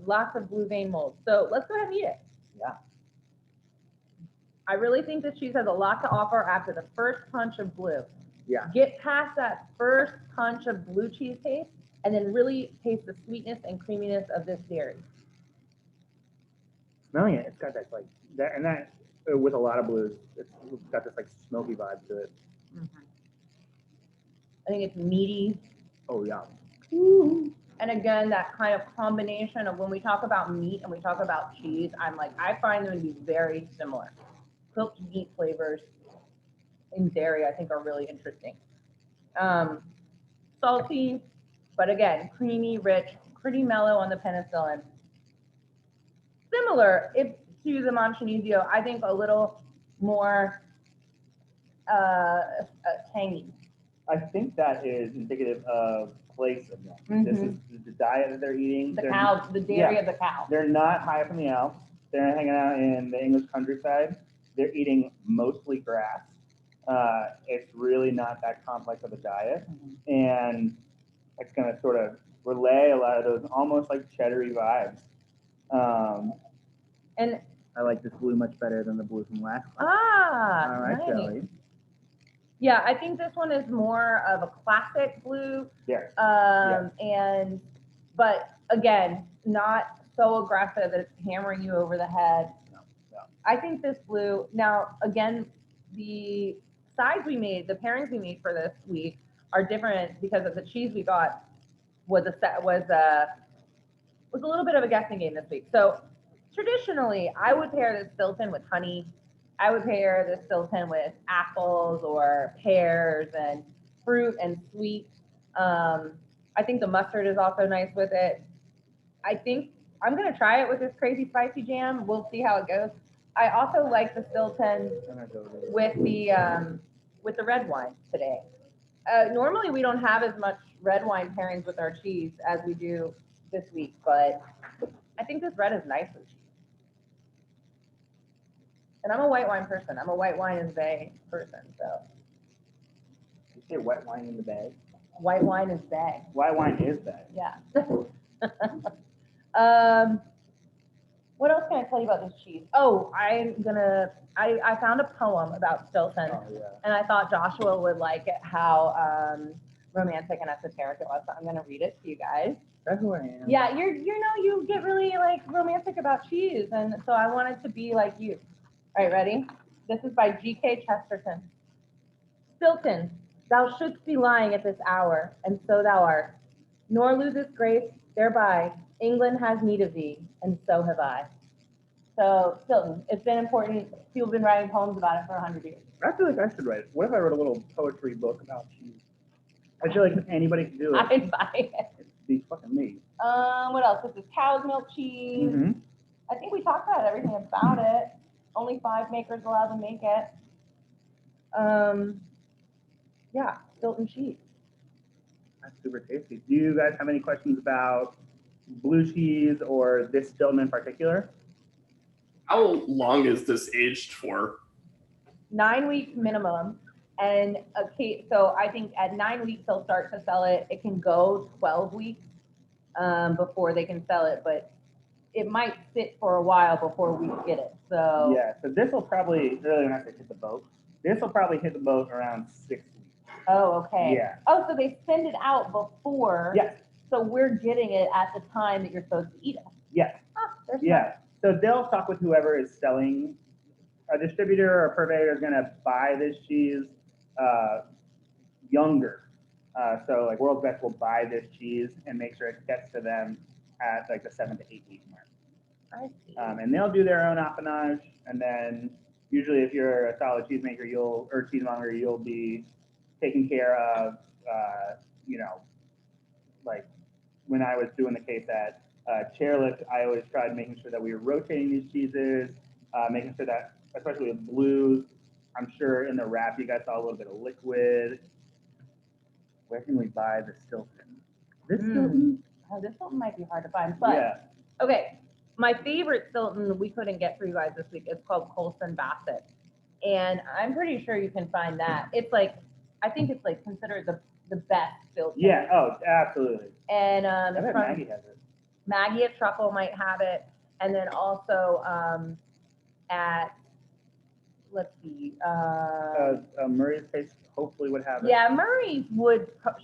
lots of blue vein mold. So let's go ahead and eat it. Yeah. I really think this cheese has a lot to offer after the first punch of blue. Yeah. Get past that first punch of blue cheese taste, and then really taste the sweetness and creaminess of this dairy. Smelling it, it's got that like that, and that with a lot of blues, it's got this like smoky vibe to it. I think it's meaty. Oh yeah. And again, that kind of combination of when we talk about meat and we talk about cheese, I find them to be very similar. Cooked meat flavors in dairy, I think, are really interesting. Salty, but again, creamy, rich, pretty mellow on the penicillin. Similar to the Montanizio, I think a little more tangy. I think that is indicative of place of them. This is the diet that they're eating. The cow, the dairy of the cow. They're not high up in the Alps. They're hanging out in the English countryside. They're eating mostly grass. It's really not that complex of a diet. And it's going to sort of relay a lot of those almost like cheddary vibes. And I like this blue much better than the blue from last time. All right, nice. Shelly. Yeah, I think this one is more of a classic blue. Yes. But again, not so aggressive that it's hammering you over the head. No. I think this blue, now again, the sides we made, the pairings we made for this week are different because of the cheese we got was a little bit of a guessing game this week. So traditionally, I would pair this Stilton with honey. I would pair this Stilton with apples or pears and fruit and sweet. I think the mustard is also nice with it. I think I'm gonna try it with this crazy spicy jam. We'll see how it goes. I also like the Stilton with the red wine today. Normally we don't have as much red wine pairings with our cheese as we do this week, but I think this red is nice with cheese. And I'm a white wine person. I'm a white wine in the bay person, so. You say white wine in the bag? White wine is bay. White wine is bag. Yeah. What else can I tell you about this cheese? Oh, I found a poem about Stilton, Oh, yeah. and I thought Joshua would like it, how romantic and esoteric it was. So I'm gonna read it to you guys. That's who I am. Yeah, you get really like romantic about cheese, and so I wanted to be like you. All right, ready? This is by G.K. Chesterton. Stilton, thou shouldst be lying at this hour, and so thou art. Nor losest grace thereby. England has need of thee, and so have I. So Stilton, it's been important. People have been writing poems about it for 100 years. I feel like I should write it. What if I wrote a little poetry book about cheese? I feel like if anybody could do it, I'd buy it. it'd be fucking me. What else? This is cow's milk cheese. Mm-hmm. I think we talked about everything about it. Only 5 makers allowed to make it. Yeah, Stilton cheese. That's super tasty. Do you guys have any questions about blue cheese or this Stilton in particular? How long is this aged for? 9 weeks minimum. And so I think at 9 weeks they'll start to sell it. It can go 12 weeks before they can sell it, but it might sit for a while before we get it. So Yeah, so this will probably, really when I say hit the boat, this will probably hit the boat around 6 weeks. Oh, okay. Yeah. Oh, so they send it out before. Yes. So we're getting it at the time that you're supposed to eat it. Yes. Oh, there's Yeah. So they'll talk with whoever is selling. A distributor or a purveyor is going to buy this cheese younger. So like World's Best will buy this cheese and make sure it gets to them at like the 7 to 8 week mark. I see. And they'll do their own affinage. And then usually if you're a solid cheesemaker, or cheesemonger, you'll be taking care of, like when I was doing the case at Chairlift, I always tried making sure that we were rotating these cheeses, making sure that, especially with blues, I'm sure in the wrap you guys saw a little bit of liquid. Where can we buy the Stilton? This Stilton? Oh, this one might be hard to find, but Yeah. okay. My favorite Stilton we couldn't get for you guys this week is called Colson Bassett, and I'm pretty sure you can find that. It's like, I think it's like considered the best Stilton. Yeah. Oh, absolutely. And I it's bet from Maggie has it. Maggie at Truffle might have it, and then also at, let's see, Murray's Taste hopefully would have it. yeah, Murray's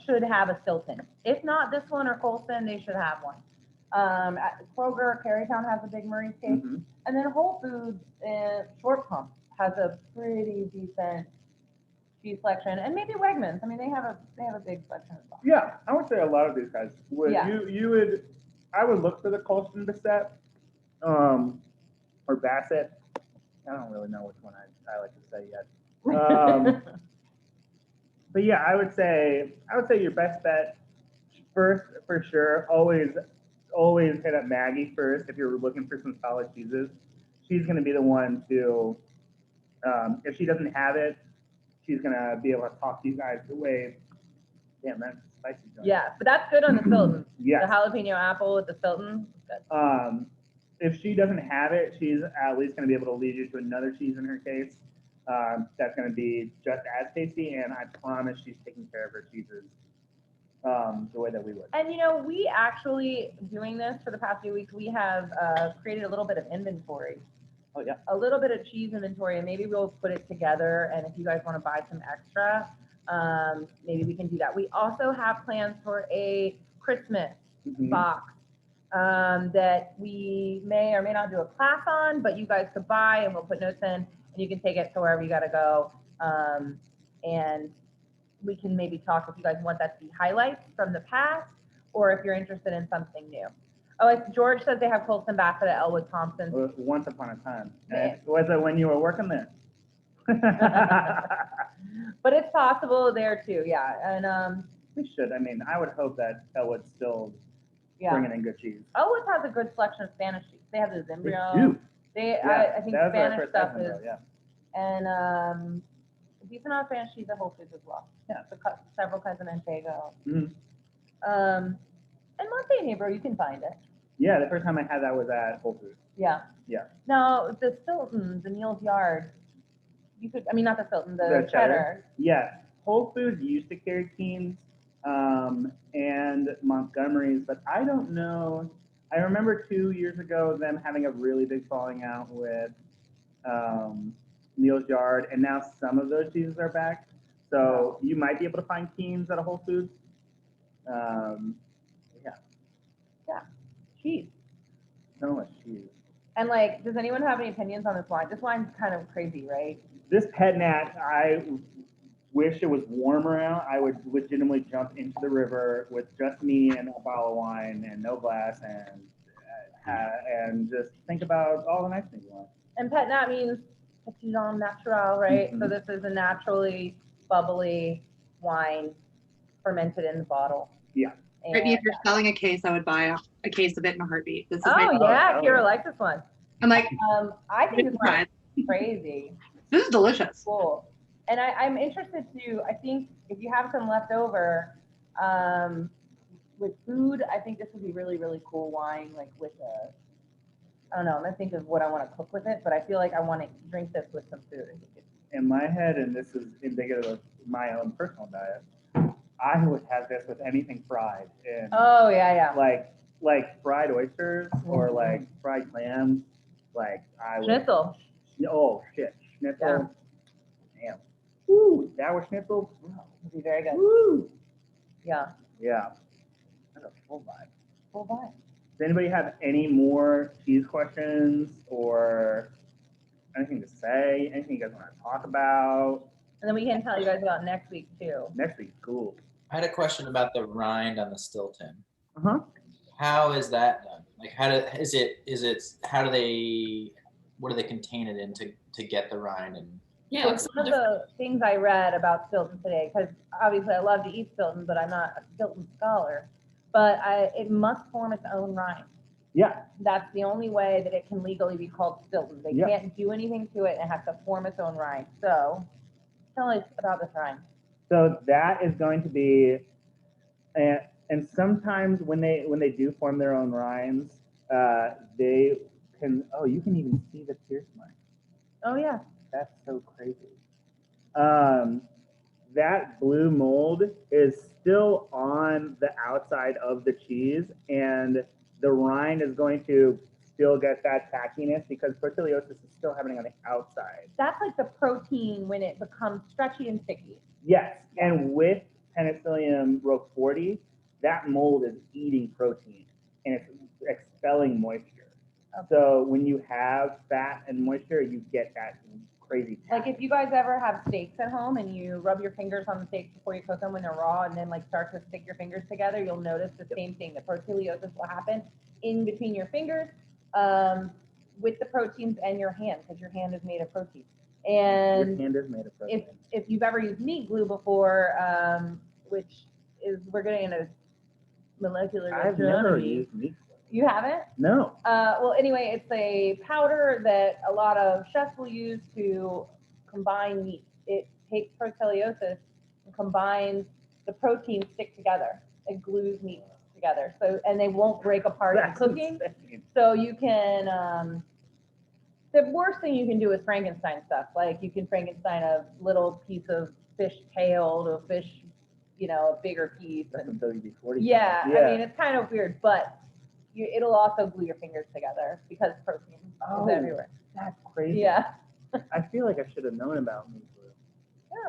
should have a Stilton. If not this one or Colson, they should have one. At Kroger, Carytown has a big Murray's Case, Mhm. and then Whole Foods Short Pump has a pretty decent cheese selection, and maybe Wegmans. I mean, they have a big selection as well. Yeah, I would say a lot of these guys would. Yeah. I would look for the Colson Bassett, or Bassett. I don't really know which one I like to say yet. But yeah, I would say your best bet first for sure. Always hit up Maggie first if you're looking for some solid cheeses. She's going to be the one to, if she doesn't have it, she's going to be able to talk to you guys the way. Damn, that's spicy. Yeah, but that's good on the Stilton. Yeah. The jalapeno apple with the Stilton. Good. If she doesn't have it, she's at least going to be able to lead you to another cheese in her case. That's going to be just as tasty, and I promise she's taking care of her cheeses the way that we would. And we actually, doing this for the past few weeks, we have created a little bit of inventory. Oh yeah. A little bit of cheese inventory, and maybe we'll put it together. And if you guys want to buy some extra, maybe we can do that. We also have plans for a Christmas Mhm. box that we may or may not do a class on, but you guys could buy, and we'll put notes in, and you can take it to wherever you got to go. And we can maybe talk if you guys want that to be highlights from the past, or if you're interested in something new. Oh, George says they have Colson Bassett at Elwood Thompson. Once upon a time. Yeah. Was it when you were working there? But it's possible there too, yeah. And We should. I mean, I would hope that Elwood's still yeah, bringing in good cheese. Elwood has a good selection of Spanish cheese. They have the They Zimbrio. do. I think that was our Spanish first stuff husband, is, though, yeah. and a decent amount of Spanish cheese at Whole Foods as well. Yeah. So several kinds of Manchego. Mhm. And Monte Negro, you can find it. Yeah, the first time I had that was at Whole Foods. Yeah. Yeah. No, the Stilton, the Neal's Yard, you could, I mean, not the Stilton, the The cheddar. cheddar. Yeah, Whole Foods used to carry Keens and Montgomery's, but I don't know. I remember 2 years ago them having a really big falling out with Neal's Yard, and now some of those cheeses are back. So you might be able to find Keens at a Whole Foods. Yeah. Cheese. So much cheese. And like, does anyone have any opinions on this wine? This wine's kind of crazy, right? This Pet Nat, I wish it was warmer out. I would legitimately jump into the river with just me and a bottle of wine and no glass and and just think about all the nice things you want. And pet nat means petit natural, right? So Mhm. this is a naturally bubbly wine fermented in the bottle. Yeah. Brittany, And, if you're selling a case, I would buy a case of it in a heartbeat. This is my oh yeah, Oh, Kira yeah. likes this one. I'm like, I think this Right. one's crazy. this is delicious. Cool. And I'm interested to, I think if you have some left over, with food, I think this would be really, really cool wine, like with a, I don't know, I'm gonna think of what I want to cook with it, but I feel like I want to drink this with some food. In my head, and this is indicative of my own personal diet, I would have this with anything fried. And Oh, yeah, yeah. like fried oysters or Mhm. like fried clams. Like I would. Schnitzel. Oh shit, schnitzel. Damn. Woo, that was schnitzel. Would be very good. Woo. Yeah. Yeah. That's a full vibe. Full vibe. Does anybody have any more cheese questions or anything to say? Anything you guys want to talk about? And then we can tell you guys about next week too. Next week, cool. I had a question about the rind on the Stilton. Uh-huh. How is that done? Like, how do they, what do they contain it in to get the rind? And Yeah, So it's one of the things I read about Stilton today, because obviously I love to eat Stilton, but I'm not a Stilton scholar, but it must form its own rind. Yeah. That's the only way that it can legally be called Stilton. They Yep. can't do anything to it and it has to form its own rind. So tell us about this rind. So that is going to be, and sometimes when they do form their own rinds, they can. Oh, you can even see the pierce mark. Oh yeah. That's so crazy. That blue mold is still on the outside of the cheese, and the rind is going to still get that tackiness because proteolysis is still happening on the outside. That's like the protein when it becomes stretchy and sticky. Yes, and with Penicillium roqueforti, that mold is eating protein and it's expelling moisture. Okay. So when you have fat and moisture, you get that crazy. Like if you guys ever have steaks at home and you rub your fingers on the steaks before you cook them when they're raw and then like start to stick your fingers together, you'll notice the same thing. The proteolysis will happen in between your fingers with the proteins and your hand because your hand is made of protein. And Your hand is made of protein. if you've ever used meat glue before, which is, we're getting into molecular I've never gastronomy. used meat. You haven't? No. Well, anyway, it's a powder that a lot of chefs will use to combine meat. It takes proteolysis and combines the proteins stick together. It glues meat together. So, and they won't break apart in That's cooking. insane. So you can, the worst thing you can do is Frankenstein stuff. Like you can Frankenstein a little piece of fish tail to a fish, you know, a bigger piece. That's And, some WD-40. yeah, I mean, it's kind of weird, but it'll also glue your fingers together because protein Oh. is everywhere. That's crazy. Yeah. I feel like I should have known about meat glue.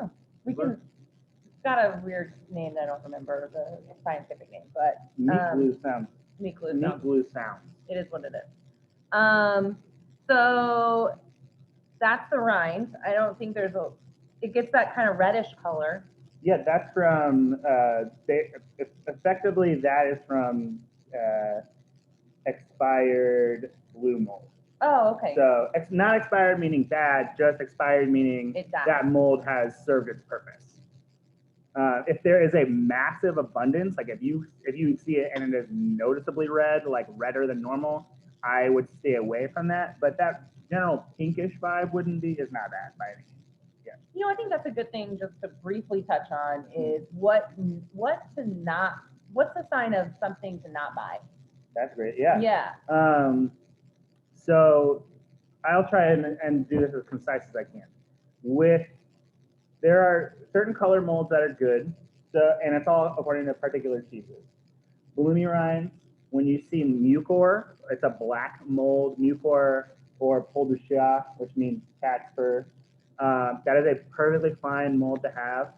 Yeah. We can, it's got a weird name that I don't remember the scientific name, but Meat glue sounds. meat glue. Meat glue sounds. It is what it is. So that's the rind. I don't think there's it gets that kind of reddish color. Yeah, that's from. Effectively, that is from expired blue mold. Oh, okay. So it's not expired meaning bad, just expired meaning It died. that mold has served its purpose. If there is a massive abundance, like if you see it and it is noticeably red, like redder than normal, I would stay away from that. But that general pinkish vibe is not bad by any means. Yeah. You know, I think that's a good thing just to briefly touch on is what's the sign of something to not buy? That's great. Yeah. Yeah. So I'll try and do this as concise as I can. There are certain color molds that are good, and it's all according to particular cheeses. Bloomy rinds, when you see mucor, it's a black mold, mucor or poil de chat, which means cat's fur. That is a perfectly fine mold to have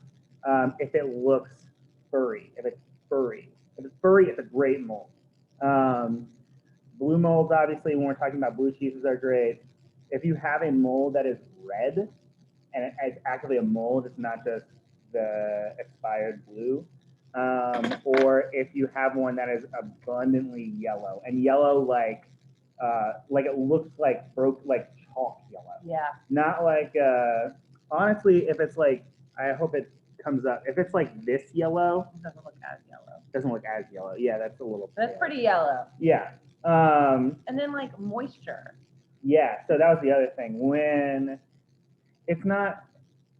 if it looks furry. If it's furry, it's a great mold. Blue molds, obviously, when we're talking about blue cheeses, are great. If you have a mold that is red, and it's actually a mold, it's not just the expired blue, or if you have one that is abundantly yellow, and yellow like like it looks like like chalk yellow. Yeah. Not like honestly, if it's like, I hope it comes up. If it's like this yellow, It doesn't look as yellow. doesn't look as yellow. Yeah, that's a little. That's pale. pretty yellow. Yeah. And then like moisture. Yeah. So that was the other thing. When it's not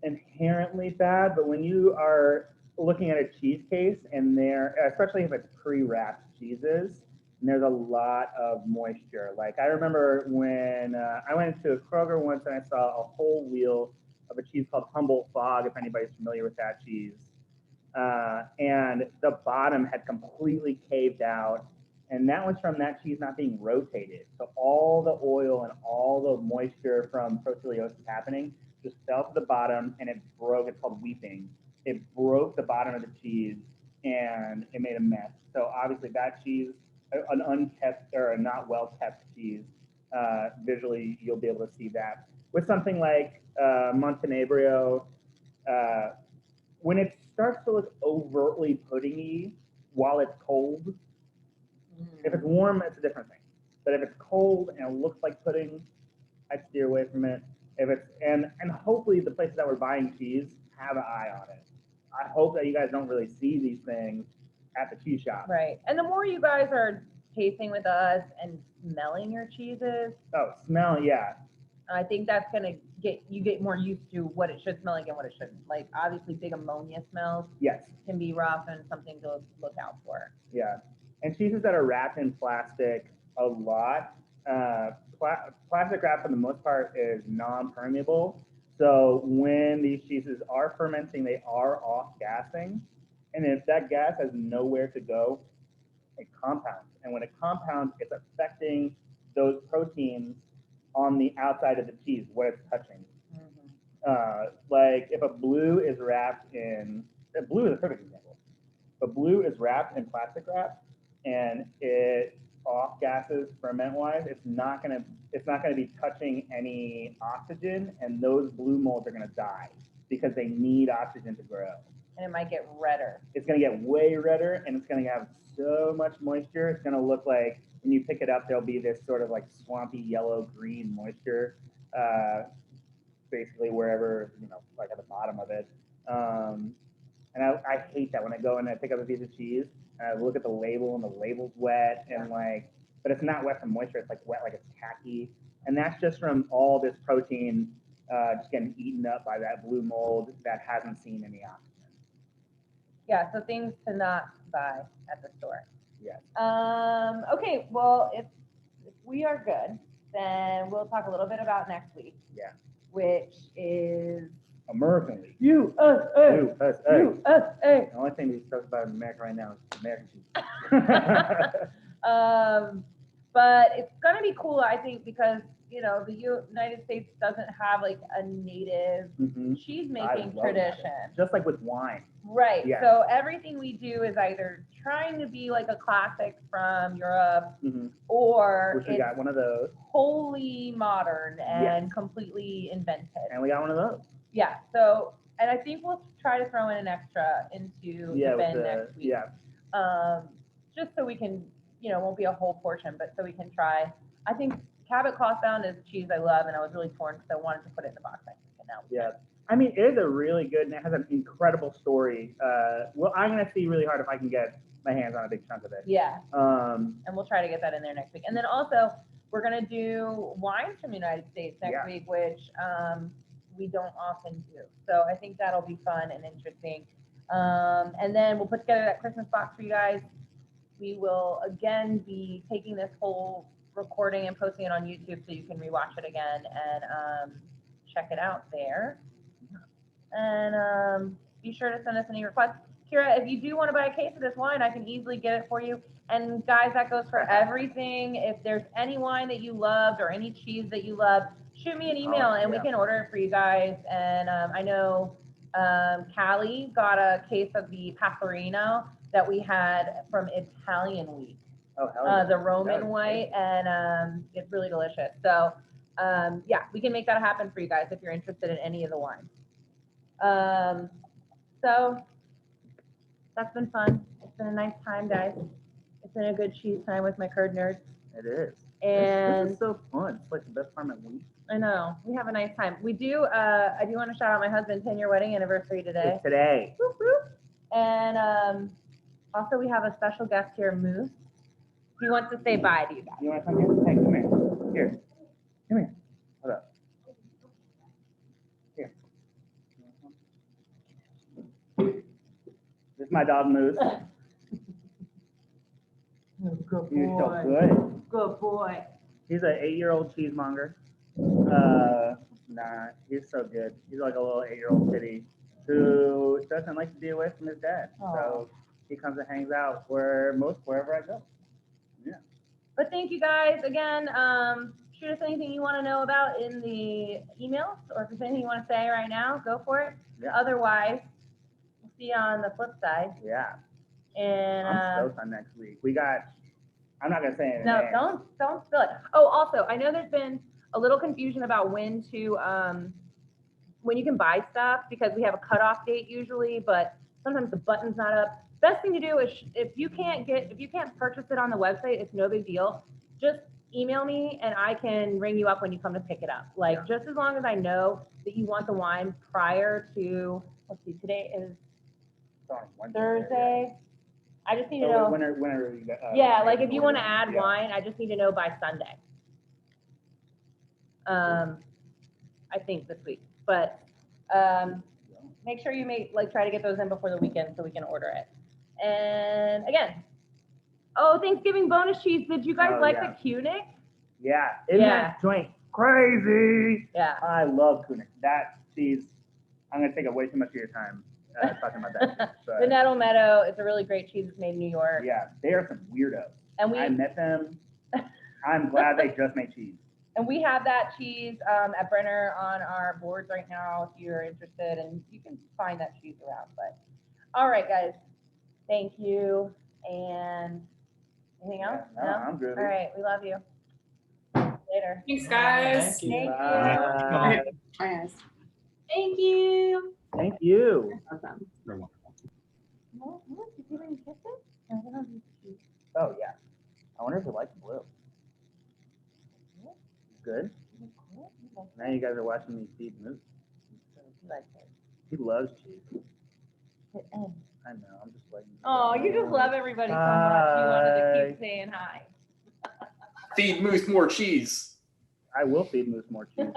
inherently bad, but when you are looking at a cheese case and there, especially if it's pre-wrapped cheeses, and there's a lot of moisture. Like I remember when I went into a Kroger once and I saw a whole wheel of a cheese called Humboldt Fog, if anybody's familiar with that cheese. And the bottom had completely caved out. And that was from that cheese not being rotated. So all the oil and all the moisture from proteolysis happening just fell to the bottom and it broke. It's called weeping. It broke the bottom of the cheese and it made a mess. So obviously that cheese, an unkept or a not well kept cheese, visually you'll be able to see that. With something like Montenegro, when it starts to look overtly puddingy while it's cold, if it's warm, it's a different thing. But if it's cold and it looks like pudding, I'd steer away from it. If it's and hopefully the places that we're buying cheese have an eye on it. I hope that you guys don't really see these things at the cheese shop. Right. And the more you guys are tasting with us and smelling your cheeses, Oh, smell, yeah. I think that's gonna get more used to what it should smell like and what it shouldn't. Like obviously big ammonia smells Yes. can be rough and something to look out for. Yeah. And cheeses that are wrapped in plastic a lot, plastic wrap for the most part is non-permeable. So when these cheeses are fermenting, they are off-gassing. And if that gas has nowhere to go, it compounds. And when it compounds, it's affecting those proteins on the outside of the cheese, what it's touching. Like if a blue is wrapped in, blue is a perfect example. But blue is wrapped in plastic wrap and it off gases ferment wise, it's not gonna be touching any oxygen, and those blue molds are gonna die because they need oxygen to grow. And it might get redder. It's gonna get way redder and it's gonna have so much moisture. It's gonna look like when you pick it up, there'll be this sort of like swampy yellow green moisture, basically wherever, like at the bottom of it. And I hate that when I go and I pick up a piece of cheese and I look at the label and the label's wet and like, but it's not wet from moisture. It's like wet, like it's tacky. And that's just from all this protein just getting eaten up by that blue mold that hasn't seen any oxygen. Yeah, so things to not buy at the store. Yes. Okay, well, if we are good, then we'll talk a little bit about next week. Yeah. Which is American League. USA. USA. USA. The only thing we talk about in America right now is American cheese. But it's gonna be cool, I think, because the United States doesn't have like a native cheese making tradition. Just like with wine. Right. Yeah. So everything we do is either trying to be like a classic from Europe, or which we got one of those. Wholly modern and completely invented. And we got one of those. Yeah. So, and I think we'll try to throw in an extra into the bin next week. Yeah. Just so we can, won't be a whole portion, but so we can try. I think Cabot Clothbound is cheese I love, and I was really torn because I wanted to put it in the box next week. And now yeah. I mean, it is a really good, and it has an incredible story. Well, I'm going to see really hard if I can get my hands on a big chunk of it. Yeah. And we'll try to get that in there next week. And then also, we're going to do wines from the United States next week, which we don't often do. So I think that'll be fun and interesting. And then we'll put together that Christmas box for you guys. We will, again, be taking this whole recording and posting it on YouTube so you can rewatch it again and check it out there. And be sure to send us any requests. Kira, if you do want to buy a case of this wine, I can easily get it for you. And guys, that goes for everything. If there's any wine that you loved or any cheese that you love, shoot me an email and we can order it for you guys. And I know Callie got a case of the Pastorino that we had from Italian Week. Oh, hell yeah. The Roman white, and it's really delicious. So yeah, we can make that happen for you guys if you're interested in any of the wines. So that's been fun. It's been a nice time, guys. It's been a good cheese time with my curd nerds. It is. And this is so fun. It's like the best time of the week. I know, we have a nice time. We do, I do want to shout out my husband's 10-year wedding anniversary today. It's today. Whoop, whoop. And also we have a special guest here, Moose. He wants to say bye to you guys. You want to come here? Hey, come here. Here. Come here. Hold up. Here. This is my dog, Moose. Good He's so good. Good boy. He's an 8-year-old cheesemonger. Nah, he's so good. He's like a little 8-year-old kitty who doesn't like to be away from his dad. So he comes and hangs out wherever I go. Yeah. But thank you guys again. Shoot us anything you want to know about in the emails, or if there's anything you want to say right now, go for it. Yeah. Otherwise, we'll see you on the flip side. Yeah. And I'm stoked on next week. I'm not gonna say anything. no, don't spill it. Oh, also, I know there's been a little confusion about when you can buy stuff, because we have a cutoff date usually, but sometimes the button's not up. Best thing to do is if you can't purchase it on the website, it's no big deal. Just email me and I can ring you up when you come to pick it up. Like, just as long as I know that you want the wine prior to, let's see, today is Thursday. I just need to know. Whenever you get, Yeah, like if you want to add wine, I just need to know by Sunday. I think this week, but make sure you try to get those in before the weekend so we can order it. And again, Thanksgiving bonus cheese. Did you guys like the Kunick? Yeah, isn't that joint crazy? Yeah. I love Kunick. That cheese, I'm gonna take up way too much of your time talking about that cheese. But The Nettle Meadow, it's a really great cheese. It's made in New York. yeah, they are some weirdos. And I met them. I'm glad they just make cheese. And we have that cheese at Brenner on our boards right now if you're interested, and you can find that cheese around. But all right, guys, thank you. And anything else? No, I'm good. All right, we love you. Later. Thanks, guys. Thank you. Thank you. Bye. Bye, guys. Thank you. Thank you. Awesome. Well, look, did you even kiss it? No, they don't need to kiss. Oh yeah. I wonder if you like blue. Good. Now you guys are watching me feed Moose. You like it. He loves cheese. Hit end. I know. I'm just letting you Oh, know. you just love everybody so much. You wanted to keep Bye. saying hi. Feed Moose more cheese. I will feed Moose more cheese.